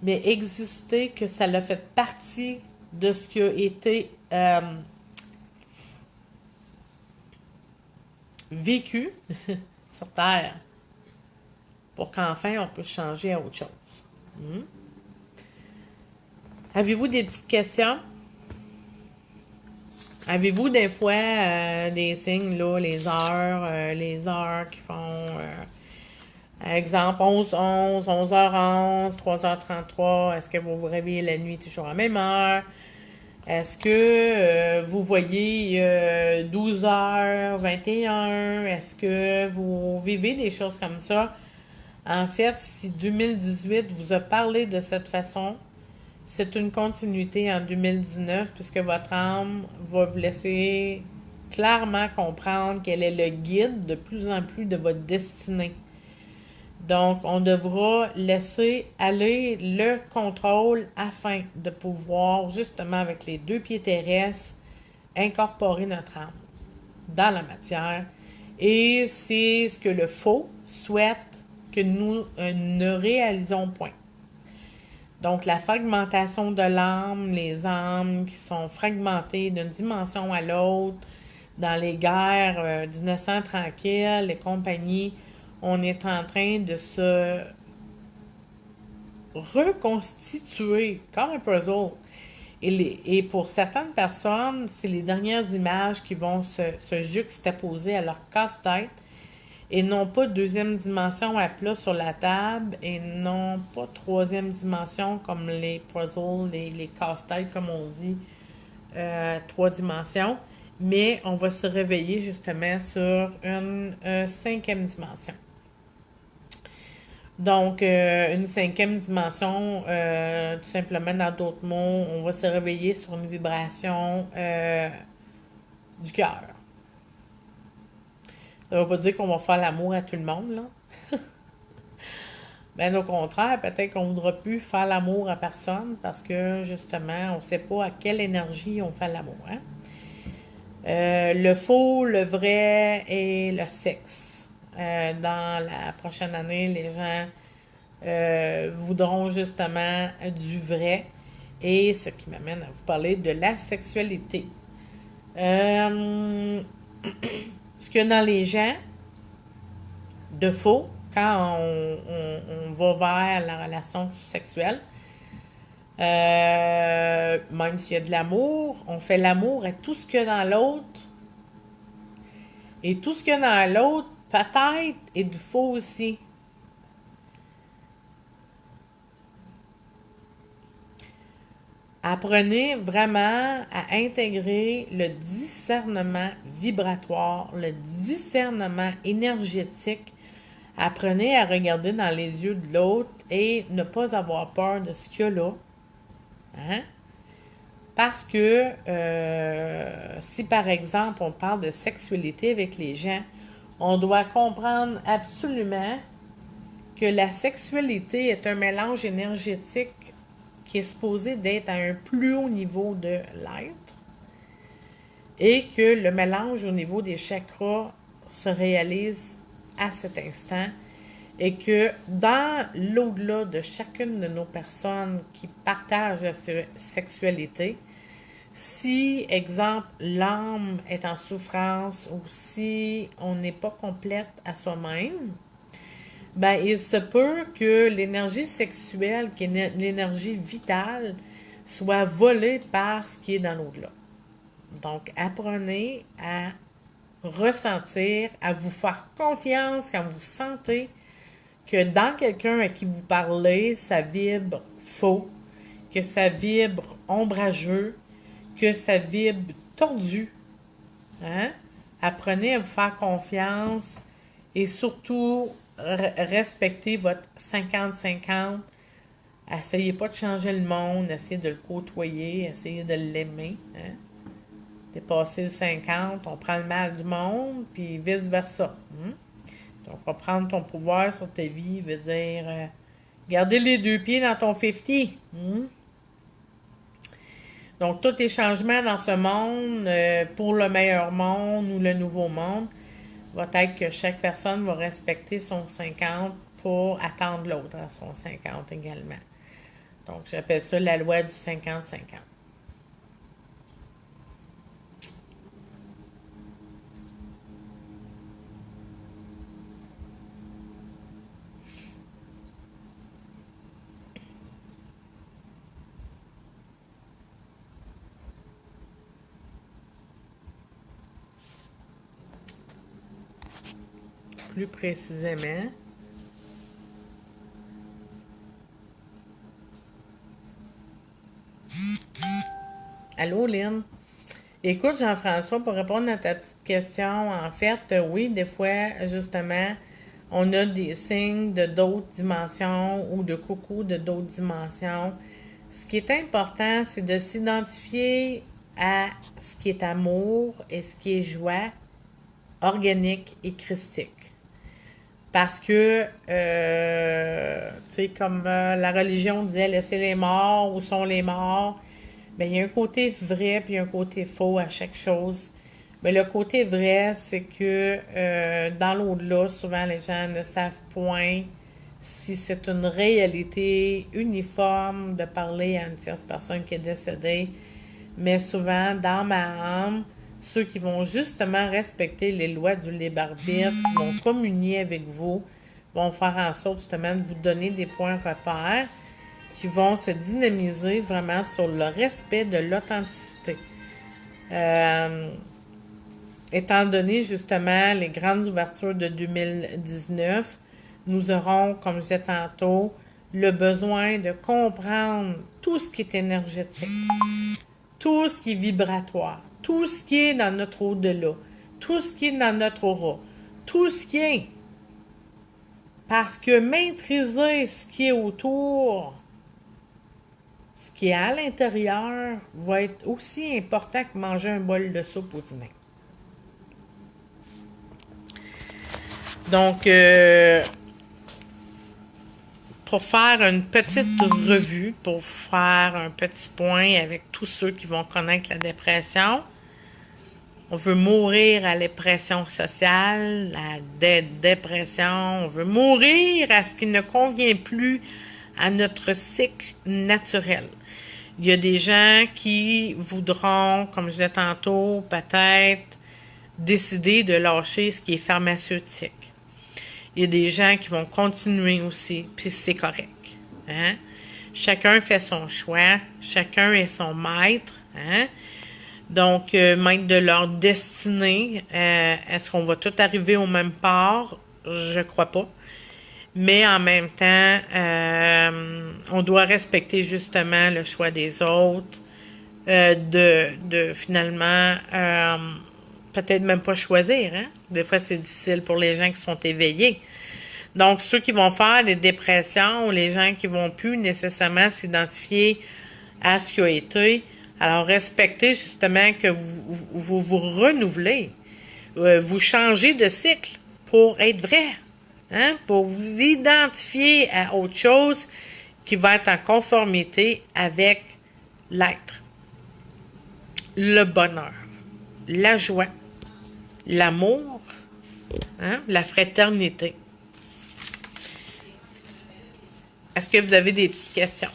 mais exister que ça l'a fait partie de ce qui a été vécu sur Terre pour qu'enfin on puisse changer à autre chose. Avez-vous des petites questions? Avez-vous des fois des signes, là, les heures qui font Exemple, 11h11, 11h11, 3h33. Est-ce que vous vous réveillez la nuit toujours à la même heure? Est-ce que vous voyez 12h21? Est-ce que vous vivez des choses comme ça? En fait, si 2018 vous a parlé de cette façon, c'est une continuité en 2019 puisque votre âme va vous laisser clairement comprendre qu'elle est le guide de plus en plus de votre destinée. Donc, on devra laisser aller le contrôle afin de pouvoir, justement, avec les deux pieds terrestres, incorporer notre âme dans la matière. Et c'est ce que le faux souhaite que nous ne réalisons point. Donc, la fragmentation de l'âme, les âmes qui sont fragmentées d'une dimension à l'autre, dans les guerres d'innocents tranquilles et compagnie, on est en train de se reconstituer comme un puzzle. Et pour certaines personnes, c'est les dernières images qui vont se juxtaposer à leur casse-tête et non pas deuxième dimension à plat sur la table et non pas troisième dimension comme les puzzles, les casse-têtes comme on dit, trois dimensions, mais on va se réveiller justement sur une cinquième dimension. Donc, une cinquième dimension, tout simplement dans d'autres mots, on va se réveiller sur une vibration du cœur. Ça ne veut pas dire qu'on va faire l'amour à tout le monde, là. Ben, au contraire, peut-être qu'on ne voudra plus faire l'amour à personne parce que, justement, on ne sait pas à quelle énergie on fait l'amour, hein? Le faux, le vrai et le sexe. Dans la prochaine année, les gens voudront justement du vrai. Et ce qui m'amène à vous parler de la sexualité. Ce qu'il y a dans les gens de faux, quand on va vers la relation sexuelle, même s'il y a de l'amour, on fait l'amour à tout ce qu'il y a dans l'autre. Et tout ce qu'il y a dans l'autre, peut-être, est du faux aussi. Apprenez vraiment à intégrer le discernement vibratoire, le discernement énergétique. Apprenez à regarder dans les yeux de l'autre et ne pas avoir peur de ce qu'il y a là. Hein? Parce que si par exemple on parle de sexualité avec les gens, on doit comprendre absolument que la sexualité est un mélange énergétique qui est supposé d'être à un plus haut niveau de l'être et que le mélange au niveau des chakras se réalise à cet instant et que dans l'au-delà de chacune de nos personnes qui partagent la sexualité, si, exemple, l'âme est en souffrance ou si on n'est pas complète à soi-même, ben, il se peut que l'énergie sexuelle, qui est l'énergie vitale, soit volée par ce qui est dans l'au-delà. Donc, apprenez à ressentir, à vous faire confiance quand vous sentez que dans quelqu'un à qui vous parlez, ça vibre faux, que ça vibre ombrageux, que ça vibre tordu. Hein? Apprenez à vous faire confiance et surtout respecter votre 50-50. Essayez pas de changer le monde, essayez de le côtoyer, essayez de l'aimer. Hein? Dépasser le 50, on prend le mal du monde, puis vice-versa. Hein? Donc, on va prendre ton pouvoir sur ta vie, veut dire garder les deux pieds dans ton 50. Hein? Donc, tous les changements dans ce monde, pour le meilleur monde ou le nouveau monde, va être que chaque personne va respecter son 50 pour attendre l'autre à son 50 également. Donc, j'appelle ça la loi du 50-50. Plus précisément, Allô, Lynn? Écoute, Jean-François, pour répondre à ta petite question, en fait, oui, des fois, justement, on a des signes de d'autres dimensions ou de coucou de d'autres dimensions. Ce qui est important, c'est de s'identifier à ce qui est amour et ce qui est joie organique et christique. Parce que, tu sais, comme la religion disait, laissez les morts, où sont les morts? Bien, il y a un côté vrai puis un côté faux à chaque chose. Mais le côté vrai, c'est que dans l'au-delà, souvent les gens ne savent point si c'est une réalité uniforme de parler à une tierce personne qui est décédée. Mais souvent, dans ma âme, ceux qui vont justement respecter les lois du libre-arbitre, qui vont communier avec vous, vont faire en sorte justement de vous donner des points repères qui vont se dynamiser vraiment sur le respect de l'authenticité. Étant donné justement les grandes ouvertures de 2019, nous aurons, comme je disais tantôt, le besoin de comprendre tout ce qui est énergétique, tout ce qui est vibratoire, tout ce qui est dans notre au-delà, tout ce qui est dans notre aura, tout ce qui est. Parce que maîtriser ce qui est autour, ce qui est à l'intérieur, va être aussi important que manger un bol de soupe au dîner. Donc, pour faire une petite revue, pour faire un petit point avec tous ceux qui vont connaître la dépression, on veut mourir à la pression sociale, la dépression, on veut mourir à ce qui ne convient plus à notre cycle naturel. Il y a des gens qui voudront, comme je disais tantôt, peut-être décider de lâcher ce qui est pharmaceutique. Il y a des gens qui vont continuer aussi, puis c'est correct. Hein? Chacun fait son choix, chacun est son maître. Hein? Donc, maître de leur destinée. Est-ce qu'on va tout arriver au même part? Je crois pas. Mais en même temps, on doit respecter justement le choix des autres, de finalement peut-être même pas choisir. Hein? Des fois, c'est difficile pour les gens qui sont éveillés. Donc, ceux qui vont faire des dépressions ou les gens qui vont plus nécessairement s'identifier à ce qui a été, alors respectez justement que vous renouvelez, vous changez de cycle pour être vrai, hein? Pour vous identifier à autre chose qui va être en conformité avec l'être, le bonheur, la joie, l'amour, hein? La fraternité. Est-ce que vous avez des petites questions?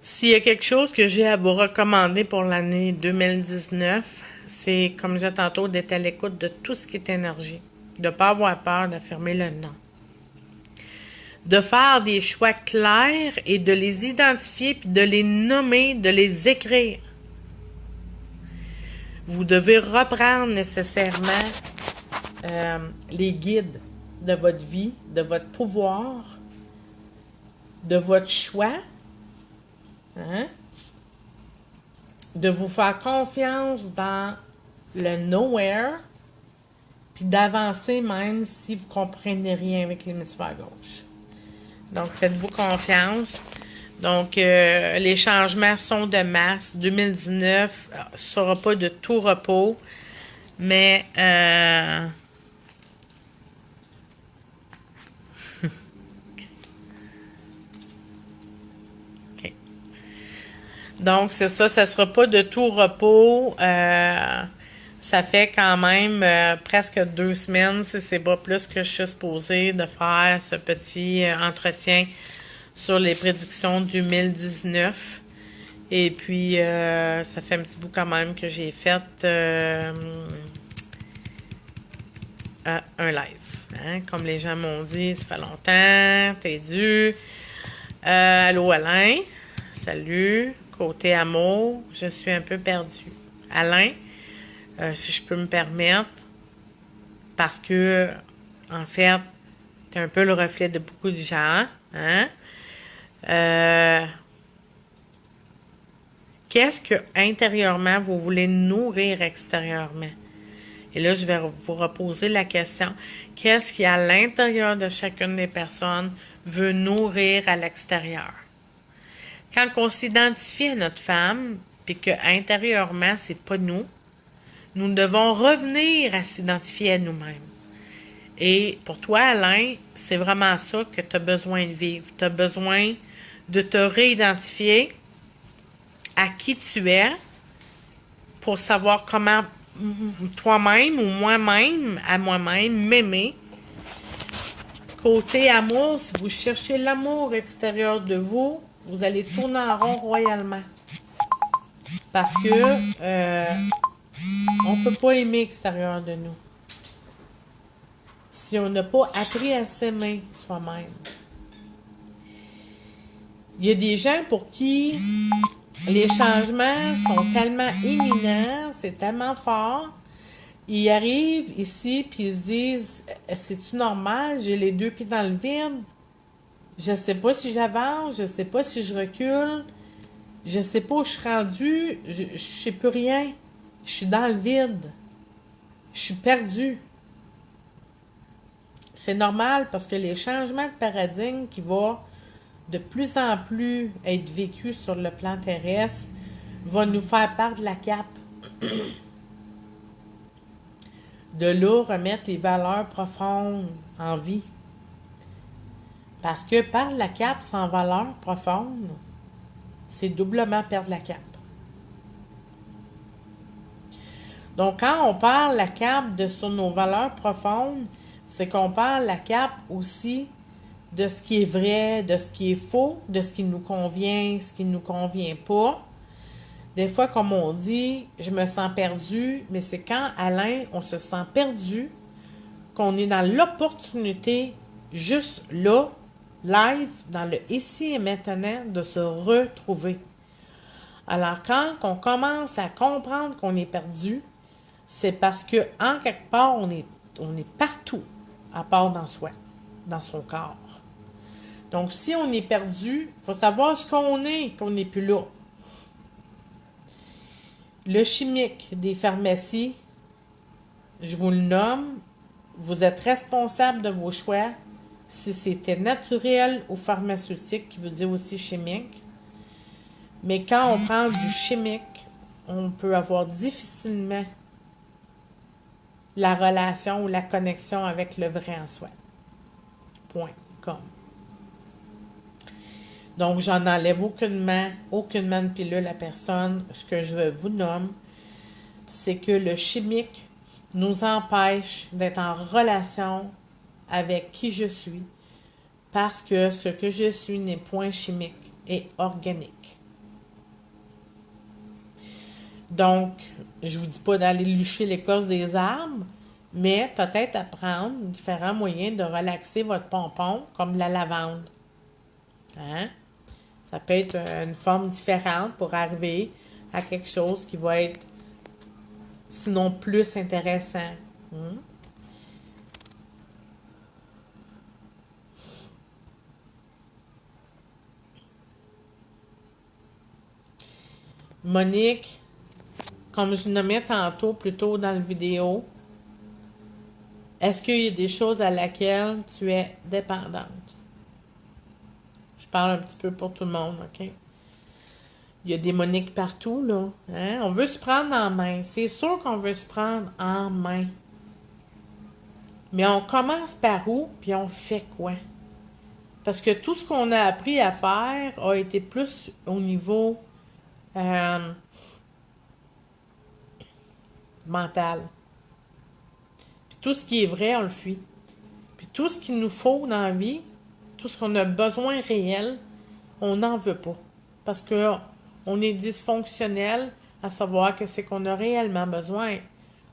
S'il y a quelque chose que j'ai à vous recommander pour l'année 2019, c'est, comme je disais tantôt, d'être à l'écoute de tout ce qui est énergie. De ne pas avoir peur d'affirmer le non. De faire des choix clairs et de les identifier, puis de les nommer, de les écrire. Vous devez reprendre nécessairement les guides de votre vie, de votre pouvoir, de votre choix. Hein? De vous faire confiance dans le nowhere, puis d'avancer même si vous ne comprenez rien avec l'hémisphère gauche. Donc, faites-vous confiance. Donc, les changements sont de masse. 2019 ne sera pas de tout repos, mais okay. Donc, c'est ça, ça ne sera pas de tout repos. Ça fait quand même presque 2 semaines, si c'est pas plus que je suis supposée de faire ce petit entretien sur les prédictions 2019. Et puis, ça fait un petit bout quand même que j'ai fait un live. Hein? Comme les gens m'ont dit, ça fait longtemps, t'es dû. Allô Alain? salut. Côté amour, je suis un peu perdue. Alain, si je peux me permettre, parce que, en fait, t'es un peu le reflet de beaucoup de gens, hein? Euh, Qu'est-ce que intérieurement vous voulez nourrir extérieurement? Et là, je vais vous reposer la question. Qu'est-ce qui, à l'intérieur de chacune des personnes, veut nourrir à l'extérieur? Quand on s'identifie à notre femme, puis que intérieurement, c'est pas nous, nous devons revenir à s'identifier à nous-mêmes. Et pour toi, Alain, c'est vraiment ça que tu as besoin de vivre. Tu as besoin de te réidentifier à qui tu es pour savoir comment toi-même ou moi-même, à moi-même, m'aimer. Côté amour, si vous cherchez l'amour extérieur de vous, vous allez tourner en rond royalement. Parce que on ne peut pas aimer extérieur de nous si on n'a pas appris à s'aimer soi-même. Il y a des gens pour qui les changements sont tellement imminents, c'est tellement fort. Ils arrivent ici puis ils se disent c'est-tu normal, j'ai les deux pieds dans le vide. Je sais pas si j'avance, je sais pas si je recule, je sais pas où je suis rendu, je sais plus rien. Je suis dans le vide. Je suis perdu. C'est normal parce que les changements de paradigme qui vont de plus en plus être vécus sur le plan terrestre vont nous faire perdre la cape. De là, remettre les valeurs profondes en vie. Parce que perdre la cape sans valeur profonde, c'est doublement perdre la cape. Donc, quand on perd la cape de sur nos valeurs profondes, c'est qu'on perd la cape aussi de ce qui est vrai, de ce qui est faux, de ce qui nous convient, ce qui ne nous convient pas. Des fois, comme on dit, je me sens perdu, mais c'est quand, Alain, on se sent perdu, qu'on est dans l'opportunité, juste là, live, dans le ici et maintenant, de se retrouver. Alors, quand on commence à comprendre qu'on est perdu, c'est parce que, en quelque part, on est partout, à part dans soi, dans son corps. Donc, si on est perdu, il faut savoir ce qu'on est, qu'on n'est plus là. Le chimique des pharmacies, je vous le nomme, vous êtes responsable de vos choix, si c'était naturel ou pharmaceutique, qui veut dire aussi chimique. Mais quand on prend du chimique, on peut avoir difficilement la relation ou la connexion avec le vrai en soi. Point. Comme. Donc, j'en enlève aucunement une pilule à personne. Ce que je vous nomme, c'est que le chimique nous empêche d'être en relation avec qui je suis parce que ce que je suis n'est point chimique et organique. Donc, je vous dis pas d'aller lucher l'écorce des arbres, mais peut-être apprendre différents moyens de relaxer votre pompon, comme la lavande. Hein? Ça peut être une forme différente pour arriver à quelque chose qui va être, sinon plus intéressant. Monique, comme je nommais tantôt, plus tôt dans la vidéo, est-ce qu'il y a des choses à laquelle tu es dépendante? Je parle un petit peu pour tout le monde, OK? Il y a des Moniques partout, là. Hein? On veut se prendre en main. C'est sûr qu'on veut se prendre en main. Mais on commence par où, puis on fait quoi? Parce que tout ce qu'on a appris à faire a été plus au niveau mental. Puis tout ce qui est vrai, on le fuit. Puis tout ce qu'il nous faut dans la vie, tout ce qu'on a besoin réel, on n'en veut pas. Parce que on est dysfonctionnel à savoir que c'est qu'on a réellement besoin.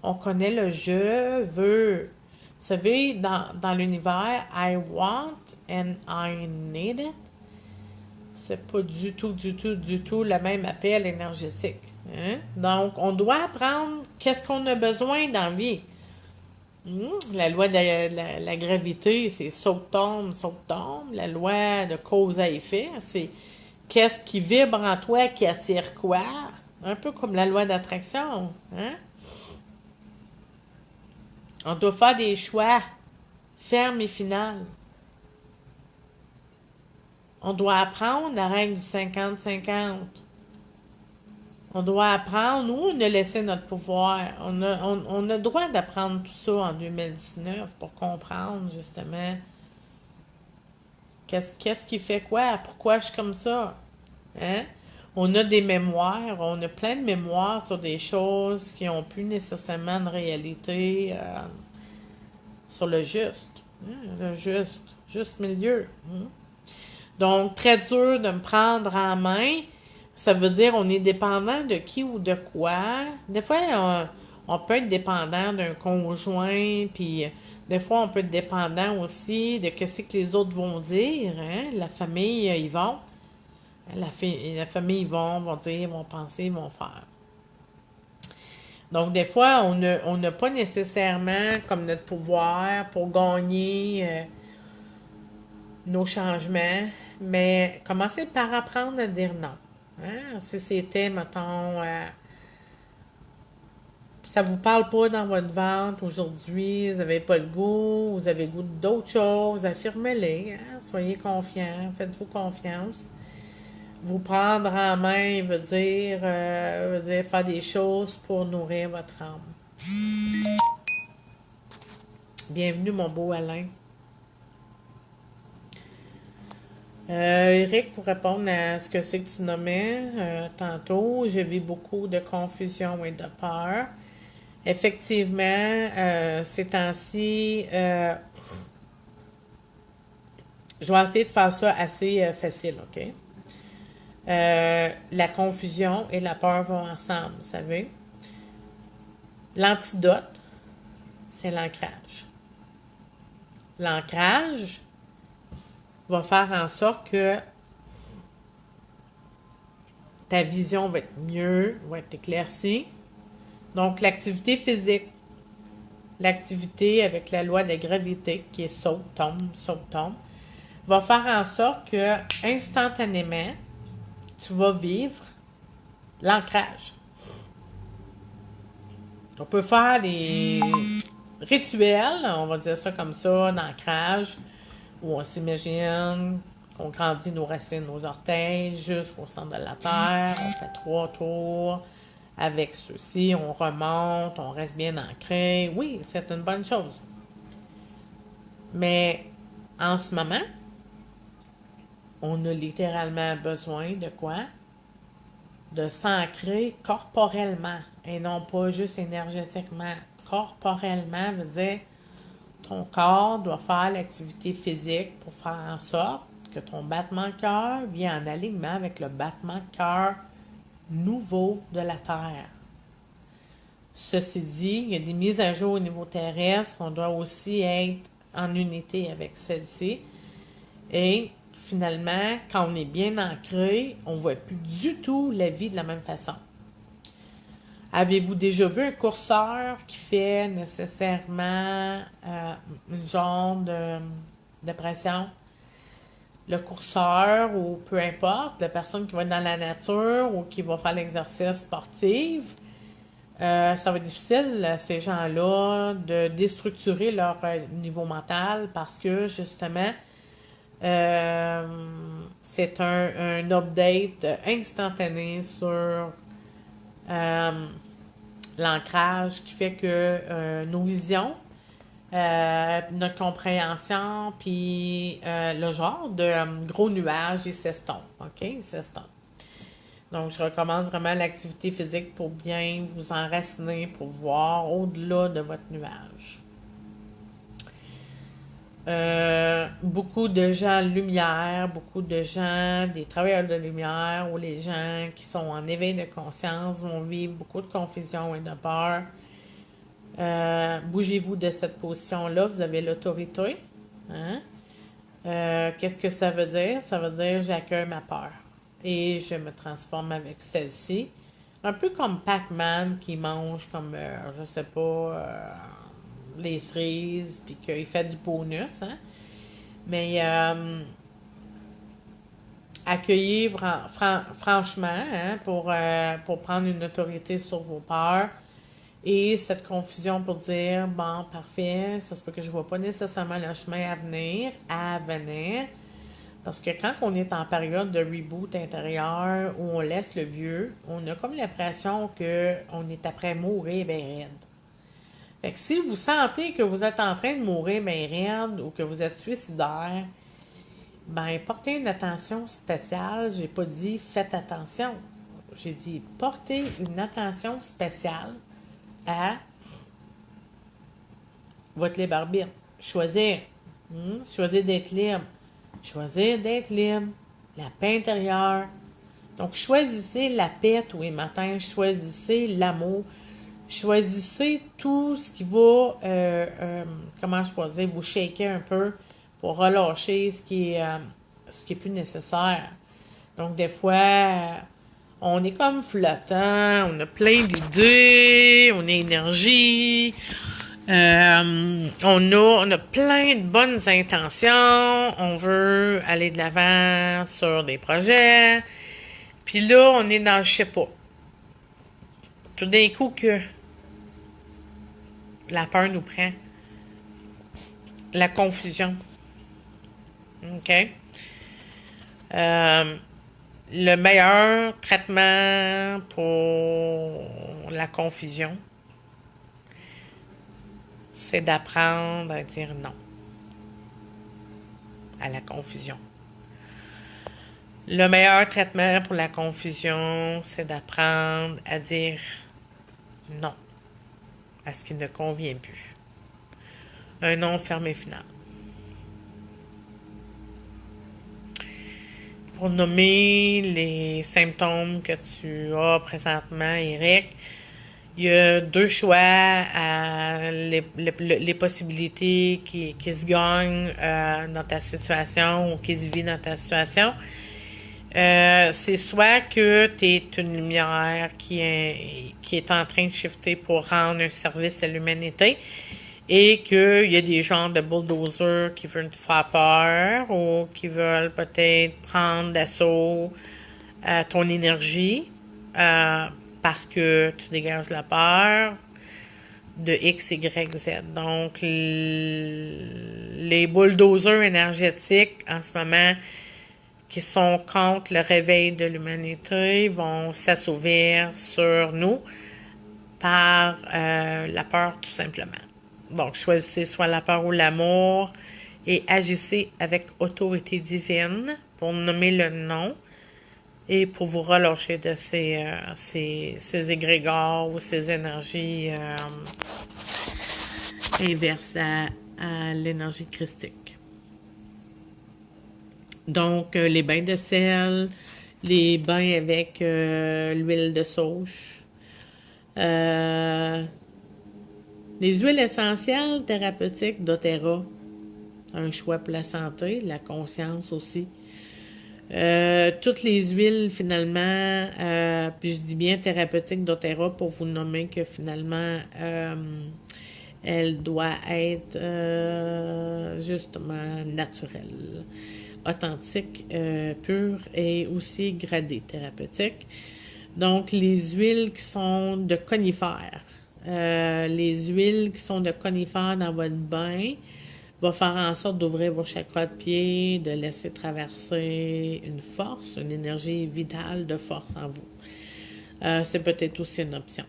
On connaît le je veux. Vous savez, dans l'univers, I want and I need it. C'est pas du tout, du tout le même appel énergétique. Hein? Donc, on doit apprendre qu'est-ce qu'on a besoin dans la vie. La loi de la gravité, c'est saute-tombe, saute-tombe. La loi de cause à effet, c'est qu'est-ce qui vibre en toi qui attire quoi. Un peu comme la loi d'attraction. Hein? On doit faire des choix fermes et finales. On doit apprendre la règle du 50-50. On doit apprendre où on a laissé notre pouvoir. On a le droit d'apprendre tout ça en 2019 pour comprendre justement qu'est-ce qui fait quoi, pourquoi je suis comme ça. Hein? On a des mémoires, on a plein de mémoires sur des choses qui n'ont plus nécessairement de réalité sur le juste. Hein? Le juste milieu. Hein? Donc, très dur de me prendre en main. Ça veut dire on est dépendant de qui ou de quoi. Des fois, on peut être dépendant d'un conjoint, puis des fois, on peut être dépendant aussi de ce que les autres vont dire. Hein? La famille, ils vont. La famille, ils vont dire, vont penser, vont faire. Donc, des fois, on n'a pas nécessairement comme notre pouvoir pour gagner nos changements, mais commencez par apprendre à dire non. Hein? Si c'était, mettons, ça vous parle pas dans votre ventre aujourd'hui, vous n'avez pas le goût, vous avez le goût d'autres choses, affirmez-les. Hein? Soyez confiants, faites-vous confiance. Vous prendre en main veut dire faire des choses pour nourrir votre âme. Bienvenue, mon beau Alain. Eric, pour répondre à ce que c'est que tu nommais tantôt, je vis beaucoup de confusion et de peur. Effectivement, ces temps-ci, je vais essayer de faire ça assez facile, OK? La confusion et la peur vont ensemble, vous savez. L'antidote, c'est l'ancrage. L'ancrage va faire en sorte que ta vision va être mieux, va être éclaircie. Donc, l'activité physique, l'activité avec la loi de la gravité, qui est saute, tombe, va faire en sorte que, instantanément, tu vas vivre l'ancrage. On peut faire des rituels, on va dire ça comme ça, d'ancrage, où on s'imagine qu'on grandit nos racines, nos orteils jusqu'au centre de la terre. On fait 3 tours. Avec ceci, on remonte, on reste bien ancré. Oui, c'est une bonne chose. Mais en ce moment, on a littéralement besoin de quoi? De s'ancrer corporellement et non pas juste énergétiquement. Corporellement veut dire ton corps doit faire l'activité physique pour faire en sorte que ton battement de cœur vienne en alignement avec le battement de cœur nouveau de la Terre. Ceci dit, il y a des mises à jour au niveau terrestre. On doit aussi être en unité avec celle-ci. Et finalement, quand on est bien ancré, on ne voit plus du tout la vie de la même façon. Avez-vous déjà vu un courseur qui fait nécessairement une genre de pression? Le courseur ou peu importe, la personne qui va être dans la nature ou qui va faire l'exercice sportif, ça va être difficile, ces gens-là, de déstructurer leur niveau mental parce que, justement, c'est un update instantané sur l'ancrage qui fait que nos visions, notre compréhension, puis le genre de gros nuages, il s'estompe, OK? Il s'estompe. Donc, je recommande vraiment l'activité physique pour bien vous enraciner, pour voir au-delà de votre nuage. Beaucoup de gens lumière, beaucoup de gens, des travailleurs de lumière ou les gens qui sont en éveil de conscience vont vivre beaucoup de confusion et de peur. Bougez-vous de cette position-là, vous avez l'autorité. Hein? Qu'est-ce que ça veut dire? Ça veut dire j'accueille ma peur et je me transforme avec celle-ci. Un peu comme Pac-Man qui mange comme, je sais pas, les cerises, puis qu'il fait du bonus, hein? Mais accueillir franchement, hein, pour prendre une autorité sur vos peurs. Et cette confusion pour dire, bon, parfait, ça se peut que je ne vois pas nécessairement le chemin à venir. Parce que quand on est en période de reboot intérieur où on laisse le vieux, on a comme l'impression qu'on est après mourir ben raide. Fait que si vous sentez que vous êtes en train de mourir ben raide ou que vous êtes suicidaire, ben portez une attention spéciale. J'ai pas dit faites attention. J'ai dit portez une attention spéciale à votre libre arbitre. Choisir. Choisir d'être libre. Choisir d'être libre. La paix intérieure. Donc, choisissez la paix tous les matins. Choisissez l'amour. Choisissez tout ce qui va, comment je pourrais dire, vous shaker un peu pour relâcher ce qui est plus nécessaire. Donc, des fois, on est comme flottant, on a plein d'idées, on a énergie, on a plein de bonnes intentions, on veut aller de l'avant sur des projets, puis là, on est dans, je sais pas, tout d'un coup que la peur nous prend, la confusion, OK? Le meilleur traitement pour la confusion, c'est d'apprendre à dire non à la confusion. Le meilleur traitement pour la confusion, c'est d'apprendre à dire non à ce qui ne convient plus. Un non fermé final. Pour nommer les symptômes que tu as présentement, Eric, il y a deux choix, les possibilités qui se gagnent dans ta situation ou qui se vivent dans ta situation. C'est soit que tu es une lumière qui est en train de shifter pour rendre un service à l'humanité et qu'il y a des genres de bulldozers qui veulent te faire peur ou qui veulent peut-être prendre d'assaut ton énergie parce que tu dégages la peur de X, Y, Z. Donc, les bulldozers énergétiques en ce moment qui sont contre le réveil de l'humanité vont s'assouvir sur nous par la peur tout simplement. Donc, choisissez soit la peur ou l'amour et agissez avec autorité divine pour nommer le non et pour vous relâcher de ces égrégores ou ces énergies inverses à l'énergie christique. Donc, les bains de sel, les bains avec l'huile de sauge, les huiles essentielles thérapeutiques d'Otera, un choix pour la santé, la conscience aussi. Toutes les huiles, finalement, puis je dis bien thérapeutique d'Otera pour vous nommer que finalement, elle doit être justement naturelle, authentique, pure et aussi gradée thérapeutique. Donc, les huiles qui sont de conifères. Les huiles qui sont de conifères dans votre bain va faire en sorte d'ouvrir vos chakras de pied, de laisser traverser une force, une énergie vitale de force en vous. C'est peut-être aussi une option.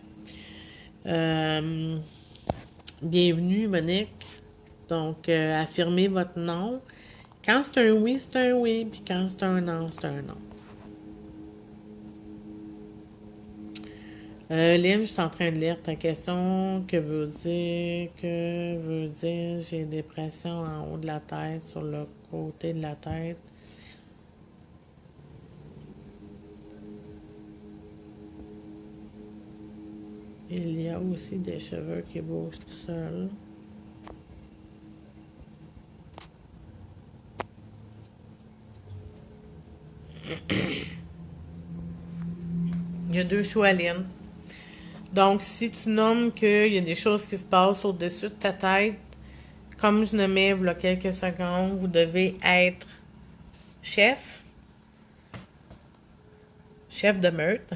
Bienvenue, Monique. Donc, affirmez votre nom. Quand c'est un oui, c'est un oui. Puis quand c'est un non, c'est un non. Lynn, je suis en train de lire ta question. Que veut dire j'ai une dépression en haut de la tête, sur le côté de la tête. Il y a aussi des cheveux qui bougent tout seuls. Il y a deux choix, Lynn. Donc, si tu nommes qu'il y a des choses qui se passent au-dessus de ta tête, comme je nommais il y a quelques secondes, vous devez être chef, chef de meute,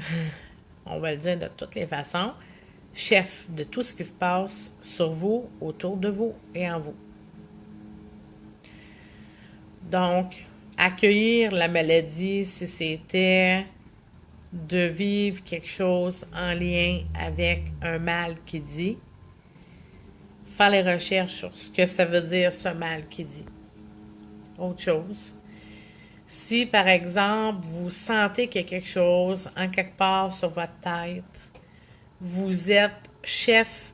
on va le dire de toutes les façons, chef de tout ce qui se passe sur vous, autour de vous et en vous. Donc, accueillir la maladie, si c'était de vivre quelque chose en lien avec un mal qui dit, faire les recherches sur ce que ça veut dire ce mal qui dit. Autre chose. Si, par exemple, vous sentez qu'il y a quelque chose en quelque part sur votre tête, vous êtes chef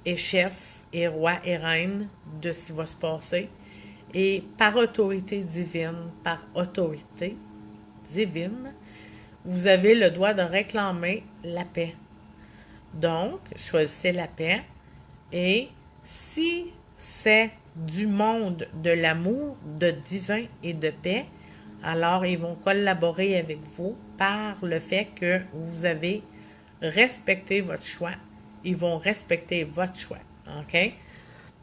et roi et reine de ce qui va se passer. Et par autorité divine, vous avez le droit de réclamer la paix. Donc, choisissez la paix. Et si c'est du monde de l'amour, de divin et de paix, alors ils vont collaborer avec vous par le fait que vous avez respecté votre choix. Ils vont respecter votre choix. OK?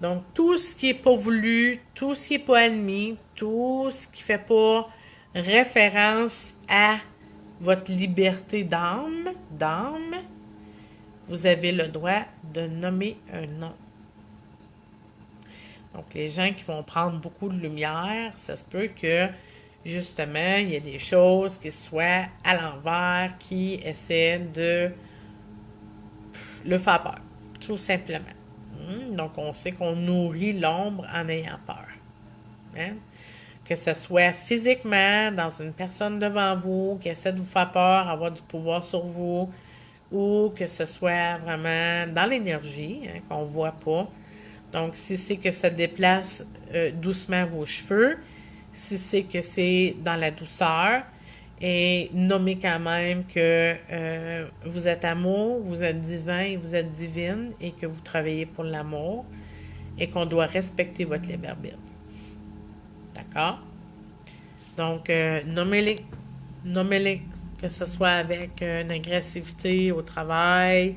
Donc, tout ce qui n'est pas voulu, tout ce qui n'est pas admis, tout ce qui ne fait pas référence à votre liberté d'âme, vous avez le droit de nommer un nom. Donc, les gens qui vont prendre beaucoup de lumière, ça se peut que, justement, il y a des choses qui soient à l'envers, qui essaient de le faire peur, tout simplement. Donc, on sait qu'on nourrit l'ombre en ayant peur. Hein? Que ce soit physiquement, dans une personne devant vous, qui essaie de vous faire peur, avoir du pouvoir sur vous, ou que ce soit vraiment dans l'énergie, hein, qu'on ne voit pas. Donc, si c'est que ça déplace doucement vos cheveux, si c'est que c'est dans la douceur, et nommez quand même que vous êtes amour, vous êtes divin et vous êtes divine, et que vous travaillez pour l'amour, et qu'on doit respecter votre libre arbitre. D'accord? Donc, nommez-les. Nommez-les. Que ce soit avec une agressivité au travail,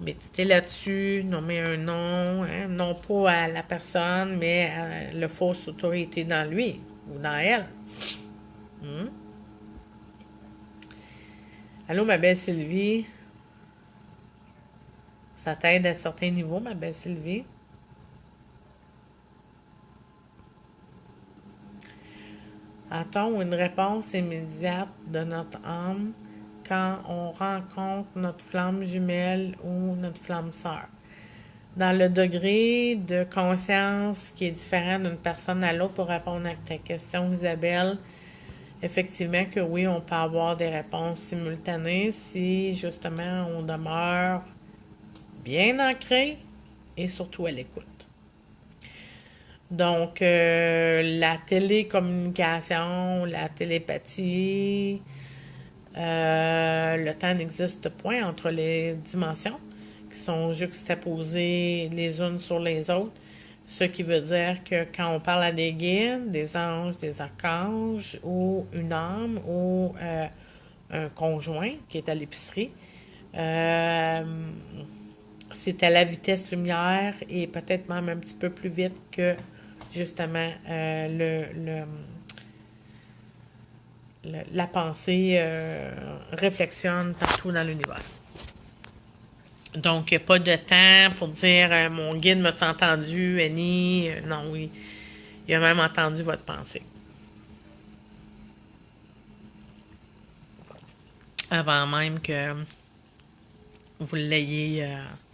méditez là-dessus, nommez un nom, hein, non pas à la personne, mais à la fausse autorité dans lui ou dans elle. Allô, ma belle Sylvie? Ça t'aide à certains niveaux, ma belle Sylvie? A-t-on une réponse immédiate de notre âme quand on rencontre notre flamme jumelle ou notre flamme sœur? Dans le degré de conscience qui est différent d'une personne à l'autre, pour répondre à ta question, Isabelle, effectivement que oui, on peut avoir des réponses simultanées si justement on demeure bien ancré et surtout à l'écoute. Donc, la télécommunication, la télépathie, le temps n'existe point entre les dimensions qui sont juxtaposées les unes sur les autres. Ce qui veut dire que quand on parle à des guides, des anges, des archanges, ou une âme, ou un conjoint qui est à l'épicerie, c'est à la vitesse lumière et peut-être même un petit peu plus vite que justement la pensée réflexionne partout dans l'univers. Donc, il n'y a pas de temps pour dire mon guide m'a-tu entendu, Annie? Non, oui. Il a même entendu votre pensée. Avant même que vous l'ayez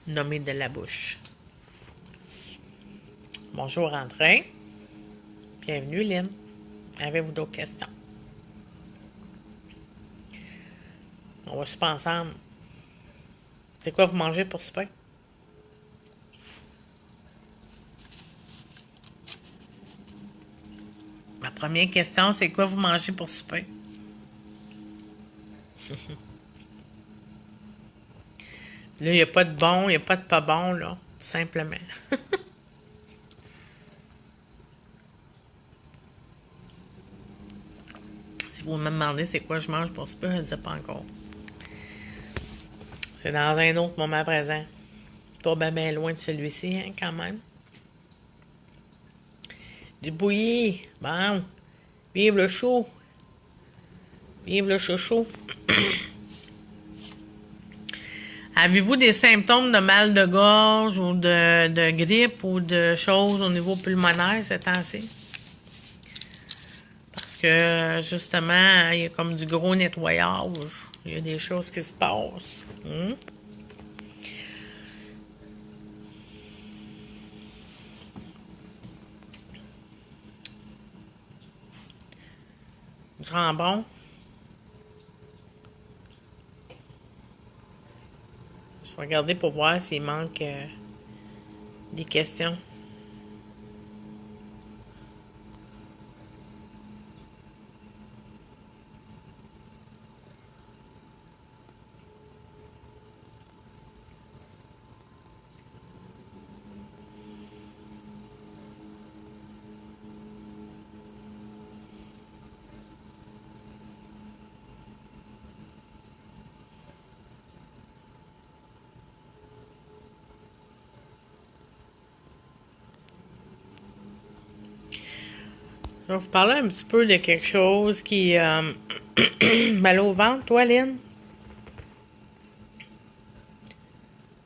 nommé de la bouche. Bonjour André. Bienvenue Lynn. Avez-vous d'autres questions? On va souper ensemble. C'est quoi vous mangez pour souper? Ma première question, c'est quoi vous mangez pour souper? Là, il n'y a pas de bon, il n'y a pas de pas bon, là. Tout simplement. Si Si vous me demandez c'est quoi je mange pour ça, je ne sais pas encore. C'est dans un autre moment présent. Pas bien loin de celui-ci, hein, quand même. Du bouilli. Bon. Vive le chaud. Vive le chaud. Avez-vous des symptômes de mal de gorge ou de grippe ou de choses au niveau pulmonaire ces temps-ci? Parce que, justement, il y a comme du gros nettoyage. Il y a des choses qui se passent. Du jambon. Je vais regarder pour voir s'il manque des questions. Je vais vous parler un petit peu de quelque chose qui... mal au ventre, toi, Lynn?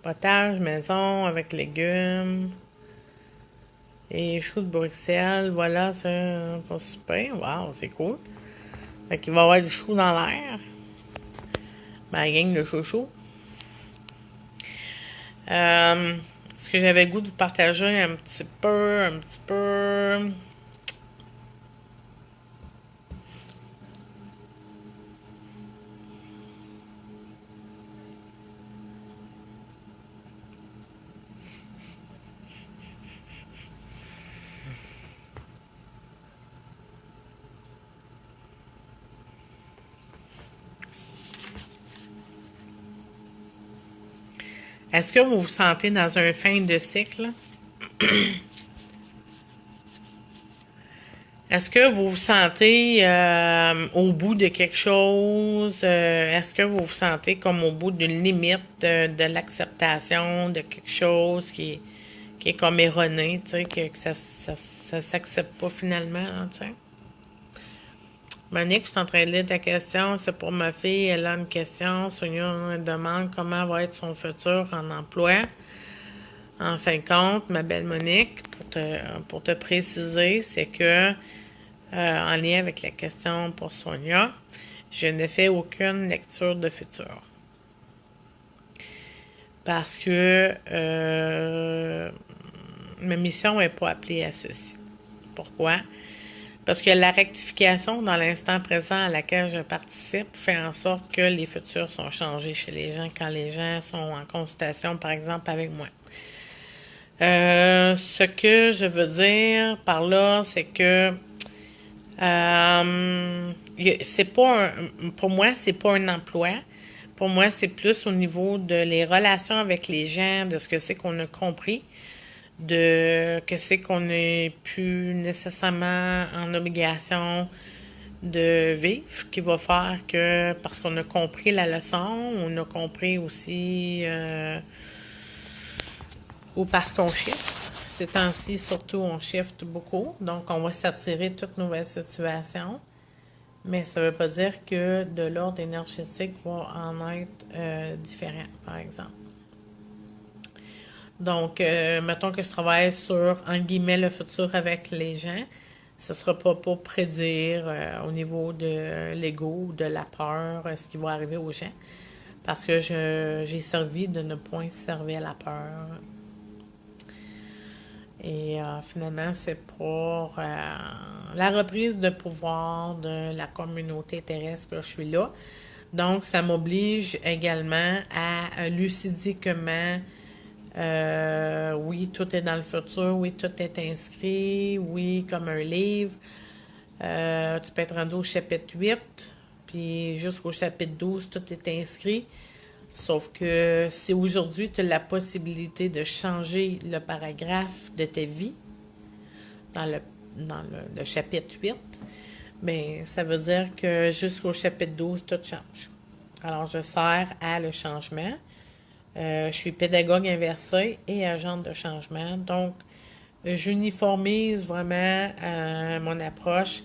Potage maison avec légumes. Et choux de Bruxelles, voilà, c'est pas super. Wow, c'est cool. Fait qu'il va y avoir du chou dans l'air. Ma gang de chouchou. Est-ce que j'avais le goût de vous partager un petit peu. Est-ce que vous vous sentez dans un fin de cycle? Est-ce que vous vous sentez au bout de quelque chose? Est-ce que vous vous sentez comme au bout d'une limite de l'acceptation de quelque chose qui est comme erroné, tu sais, que ça s'accepte pas finalement, hein, tu sais? Monique, je suis en train de lire ta question. C'est pour ma fille. Elle a une question. Sonia elle demande comment va être son futur en emploi. En fin de compte, ma belle Monique, pour te préciser, c'est que, en lien avec la question pour Sonia, je ne fais aucune lecture de futur. Parce que ma mission n'est pas appelée à ceci. Pourquoi? Parce que la rectification dans l'instant présent à laquelle je participe fait en sorte que les futurs sont changés chez les gens quand les gens sont en consultation, par exemple, avec moi. Ce que je veux dire par là, c'est que c'est pas pour moi, c'est pas un emploi. Pour moi, c'est plus au niveau de les relations avec les gens, de ce que c'est qu'on a compris, de que c'est qu'on n'est plus nécessairement en obligation de vivre, qui va faire que, parce qu'on a compris la leçon, on a compris aussi, ou parce qu'on shift. Ces temps-ci, surtout, on shift beaucoup, donc on va s'attirer toute nouvelle situation. Mais ça ne veut pas dire que de l'ordre énergétique va en être différent, par exemple. Donc, mettons que je travaille sur, en guillemets, le futur avec les gens. Ce ne sera pas pour prédire au niveau de l'ego ou de la peur ce qui va arriver aux gens. Parce que j'ai servi de ne point servir à la peur. Et finalement, c'est pour la reprise de pouvoir de la communauté terrestre. Là, je suis là. Donc, ça m'oblige également à lucidiquement oui, tout est dans le futur, oui, tout est inscrit, oui, comme un livre. Tu peux être rendu au chapitre 8, puis jusqu'au chapitre 12, tout est inscrit. Sauf que si aujourd'hui tu as la possibilité de changer le paragraphe de ta vie dans le chapitre 8, bien, ça veut dire que jusqu'au chapitre 12, tout change. Alors, je sers à le changement. Je suis pédagogue inversée et agente de changement. Donc, j'uniformise vraiment mon approche.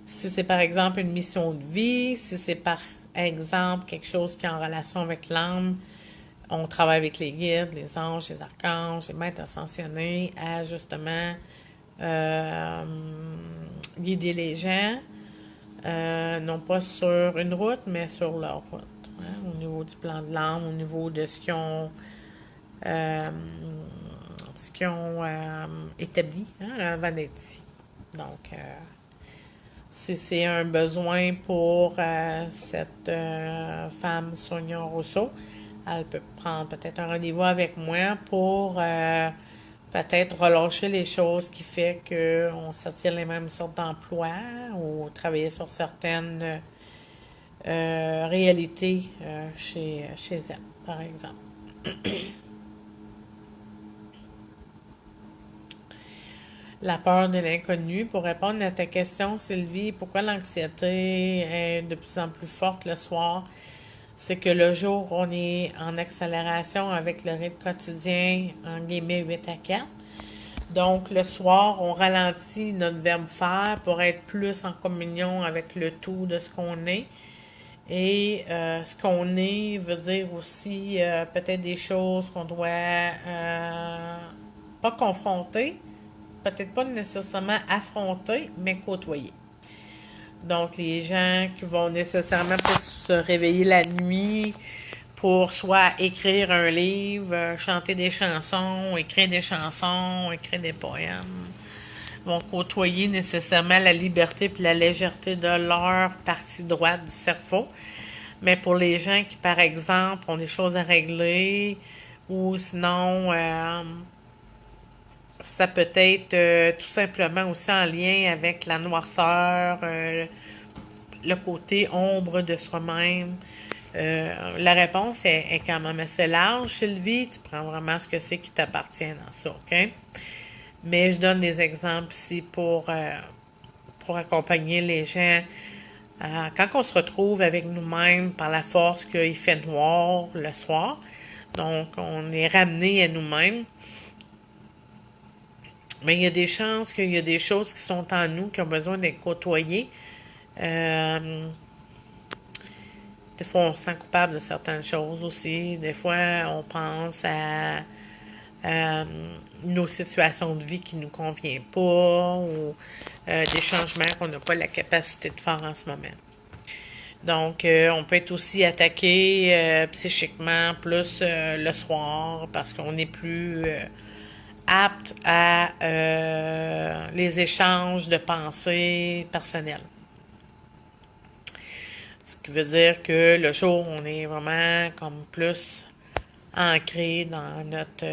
Si c'est par exemple une mission de vie, si c'est par exemple quelque chose qui est en relation avec l'âme, on travaille avec les guides, les anges, les archanges, les maîtres ascensionnés à justement euh, guider les gens, non pas sur une route, mais sur leur route. Hein, au niveau du plan de l'âme, au niveau de euh, ce qu'ils ont établi hein, avant d'être ici. Donc, si c'est un besoin pour cette femme Sonia Rousseau, elle peut prendre peut-être un rendez-vous avec moi pour peut-être relâcher les choses qui fait qu'on s'attire les mêmes sortes d'emplois ou travailler sur certaines réalités chez elle, par exemple. La peur de l'inconnu. Pour répondre à ta question, Sylvie, pourquoi l'anxiété est de plus en plus forte le soir? C'est que le jour, on est en accélération avec le rythme quotidien, en guillemets 8 à 4. Donc, le soir, on ralentit notre verbe faire pour être plus en communion avec le tout de ce qu'on est. Et ce qu'on est veut dire aussi peut-être des choses qu'on doit pas confronter, peut-être pas nécessairement affronter, mais côtoyer. Donc, les gens qui vont nécessairement pas se réveiller la nuit pour soit écrire un livre, chanter des chansons, écrire des poèmes, vont côtoyer nécessairement la liberté puis la légèreté de leur partie droite du cerveau. Mais pour les gens qui, par exemple, ont des choses à régler ou sinon ça peut être tout simplement aussi en lien avec la noirceur, le côté ombre de soi-même. La réponse est quand même assez large, Sylvie. Tu prends vraiment ce que c'est qui t'appartient dans ça, OK? Mais je donne des exemples ici pour accompagner les gens. Quand on se retrouve avec nous-mêmes par la force qu'il fait noir le soir, donc on est ramené à nous-mêmes, mais il y a des chances qu'il y a des choses qui sont en nous qui ont besoin d'être côtoyées. Euh, des fois, on se sent coupable de certaines choses aussi. Des fois, on pense à nos situations de vie qui ne nous conviennent pas ou des changements qu'on n'a pas la capacité de faire en ce moment. Donc, on peut être aussi attaqué psychiquement plus le soir parce qu'on est plus apte à les échanges de pensées personnelles. Ce qui veut dire que le jour, on est vraiment comme plus ancré dans notre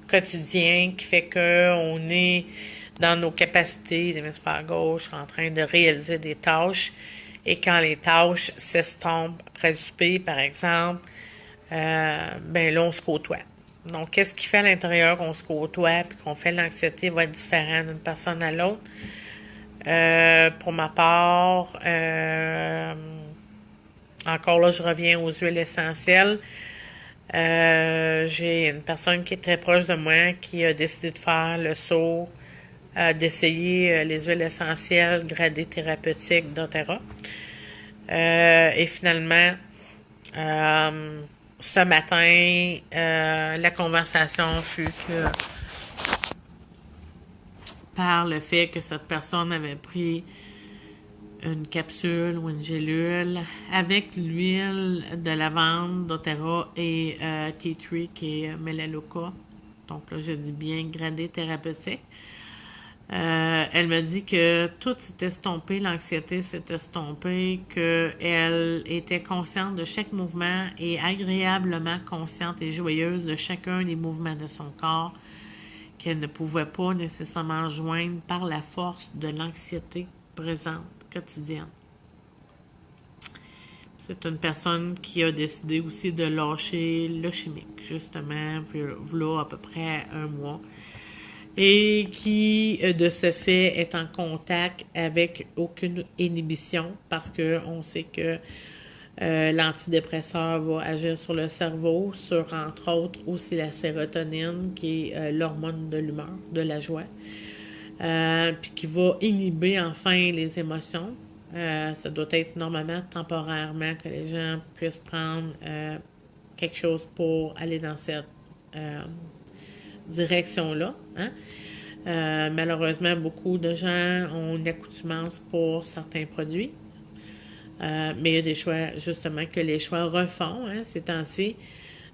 quotidien qui fait qu'on est dans nos capacités d'hémisphère gauche en train de réaliser des tâches et quand les tâches s'estompent après souper, par exemple, ben là, on se côtoie. Donc, qu'est-ce qui fait à l'intérieur qu'on se côtoie puis qu'on fait l'anxiété va être différent d'une personne à l'autre. Pour ma part, encore là, je reviens aux huiles essentielles. J'ai une personne qui est très proche de moi qui a décidé de faire le saut, d'essayer les huiles essentielles gradées thérapeutiques d'Otera. Et finalement, ce matin, la conversation fut que par le fait que cette personne avait pris une capsule ou une gélule avec l'huile de lavande d'Otera et Tea Tree qui est Melaleuca. Donc là, je dis bien gradé thérapeutique. Elle me dit que tout s'est estompé, l'anxiété s'est estompée, qu'elle était consciente de chaque mouvement et agréablement consciente et joyeuse de chacun des mouvements de son corps, qu'elle ne pouvait pas nécessairement joindre par la force de l'anxiété présente quotidienne. C'est une personne qui a décidé aussi de lâcher le chimique, justement, voilà à peu près un mois. et qui, de ce fait, est en contact avec aucune inhibition parce que on sait que l'antidépresseur va agir sur le cerveau, sur entre autres aussi la sérotonine, qui est l'hormone de l'humeur, de la joie, puis qui va inhiber enfin les émotions. Ça doit être normalement temporairement que les gens puissent prendre quelque chose pour aller dans cette direction-là. Hein? Malheureusement, beaucoup de gens ont une accoutumance pour certains produits. Mais il y a des choix, justement, que les choix refont ces temps-ci.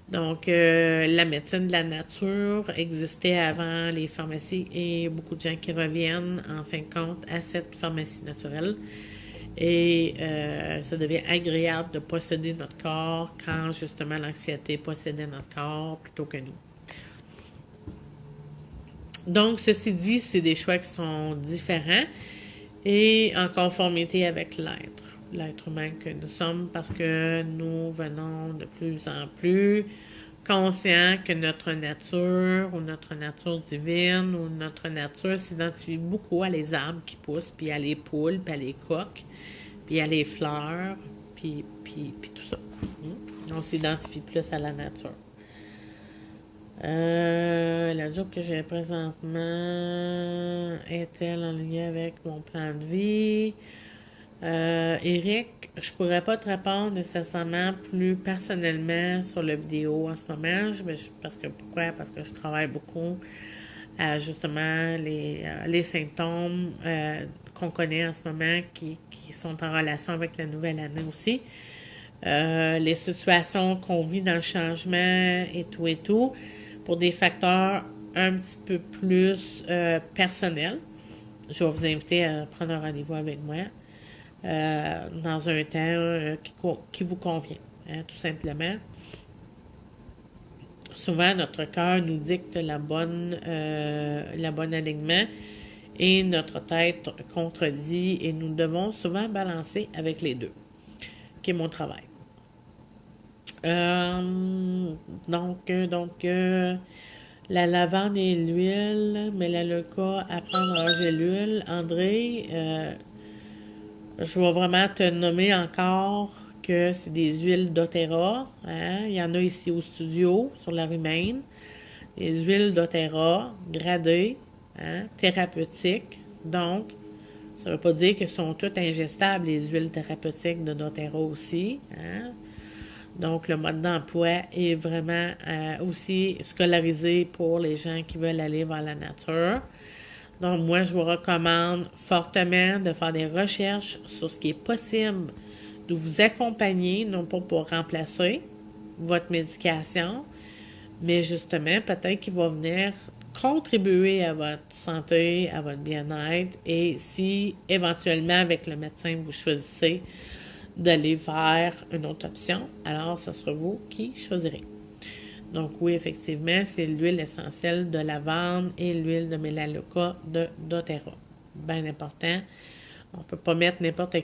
Donc, la médecine de la nature existait avant les pharmacies et beaucoup de gens qui reviennent, en fin de compte, à cette pharmacie naturelle. Et ça devient agréable de posséder notre corps quand, justement, l'anxiété possédait notre corps plutôt que nous. Donc, ceci dit, c'est des choix qui sont différents et en conformité avec l'être humain que nous sommes, parce que nous venons de plus en plus conscients que notre nature ou notre nature divine ou notre nature s'identifie beaucoup à les arbres qui poussent, puis à les poules, puis à les coqs, puis à les fleurs, puis tout ça. On s'identifie plus à la nature. La job que j'ai présentement est-elle en lien avec mon plan de vie? Eric, je pourrais pas te répondre nécessairement plus personnellement sur la vidéo en ce moment. Pourquoi? Parce que je travaille beaucoup à justement les symptômes qu'on connaît en ce moment qui sont en relation avec la nouvelle année aussi. Les situations qu'on vit dans le changement et tout, pour des facteurs un petit peu plus personnels. Je vais vous inviter à prendre un rendez-vous avec moi dans un temps qui vous convient, tout simplement. Souvent, notre cœur nous dicte la bonne alignement et notre tête contredit et nous devons souvent balancer avec les deux, qui est mon travail. Donc, la lavande et l'huile, Melaleuca à prendre en gélule. André, je vais vraiment te nommer encore que c'est des huiles doTERRA. Hein? Il y en a ici au studio, sur la rue Maine. Des huiles doTERRA gradées, thérapeutiques. Donc, ça ne veut pas dire qu'elles sont toutes ingestables, les huiles thérapeutiques de doTERRA aussi. Hein? Donc, le mode d'emploi est vraiment aussi scolarisé pour les gens qui veulent aller vers la nature. Donc, moi, je vous recommande fortement de faire des recherches sur ce qui est possible de vous accompagner, non pas pour remplacer votre médication, mais justement, peut-être qu'il va venir contribuer à votre santé, à votre bien-être, et si éventuellement, avec le médecin, vous choisissez d'aller vers une autre option, alors ce sera vous qui choisirez. Donc oui, effectivement, c'est l'huile essentielle de lavande et l'huile de Melaleuca de doTERRA. Bien important. On ne peut pas mettre n'importe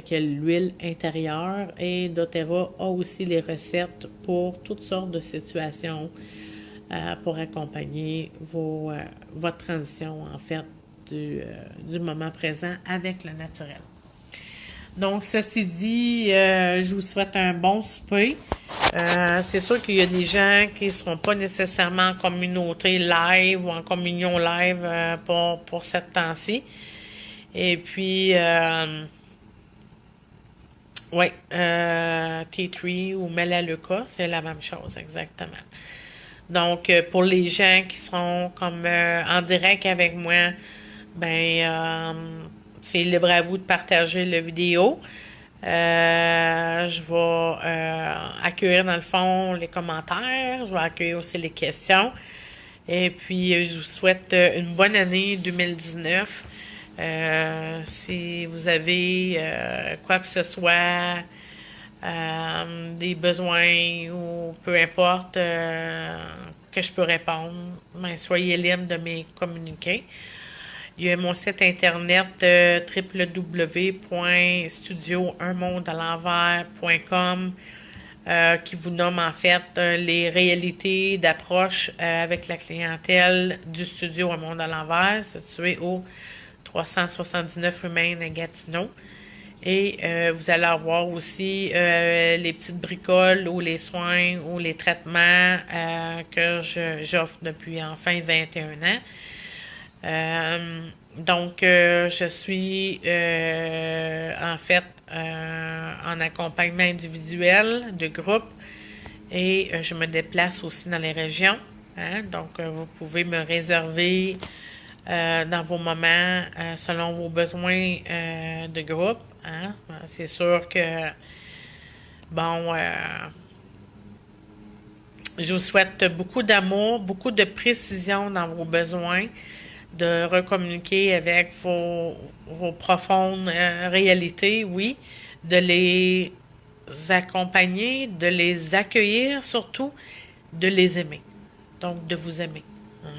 quelle huile intérieure, et doTERRA a aussi les recettes pour toutes sortes de situations pour accompagner votre transition, en fait, du moment présent avec le naturel. Donc, ceci dit, je vous souhaite un bon souper. C'est sûr qu'il y a des gens qui ne seront pas nécessairement en communauté live ou en communion live pour cette temps-ci. Et puis, T3 ou Melaleuca, c'est la même chose exactement. Donc, pour les gens qui seront comme en direct avec moi, c'est libre à vous de partager la vidéo. Je vais accueillir dans le fond les commentaires. Je vais accueillir aussi les questions. Et puis, je vous souhaite une bonne année 2019. Si vous avez quoi que ce soit, des besoins ou peu importe que je peux répondre, soyez libre de me communiquer. Il y a mon site internet www.studiounmondealenvers.com qui vous nomme en fait les réalités d'approche avec la clientèle du studio Un Monde à l'envers, situé au 379 rue Maine à Gatineau. Et vous allez avoir aussi les petites bricoles ou les soins ou les traitements que j'offre depuis enfin 21 ans. Donc, je suis en fait en accompagnement individuel de groupe et je me déplace aussi dans les régions. Hein? Donc, vous pouvez me réserver dans vos moments selon vos besoins de groupe. Hein? C'est sûr que, bon, je vous souhaite beaucoup d'amour, beaucoup de précision dans vos besoins, de recommuniquer avec vos profondes réalités, oui, de les accompagner, de les accueillir surtout, de les aimer. Donc, de vous aimer.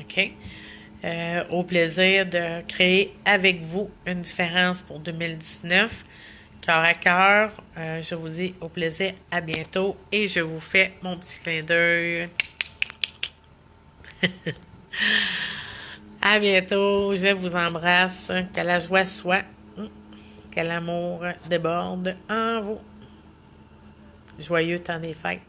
OK? Au plaisir de créer avec vous une différence pour 2019. Cœur à cœur, je vous dis au plaisir, à bientôt et je vous fais mon petit clin d'œil. À bientôt, je vous embrasse, que la joie soit, que l'amour déborde en vous. Joyeux temps des fêtes.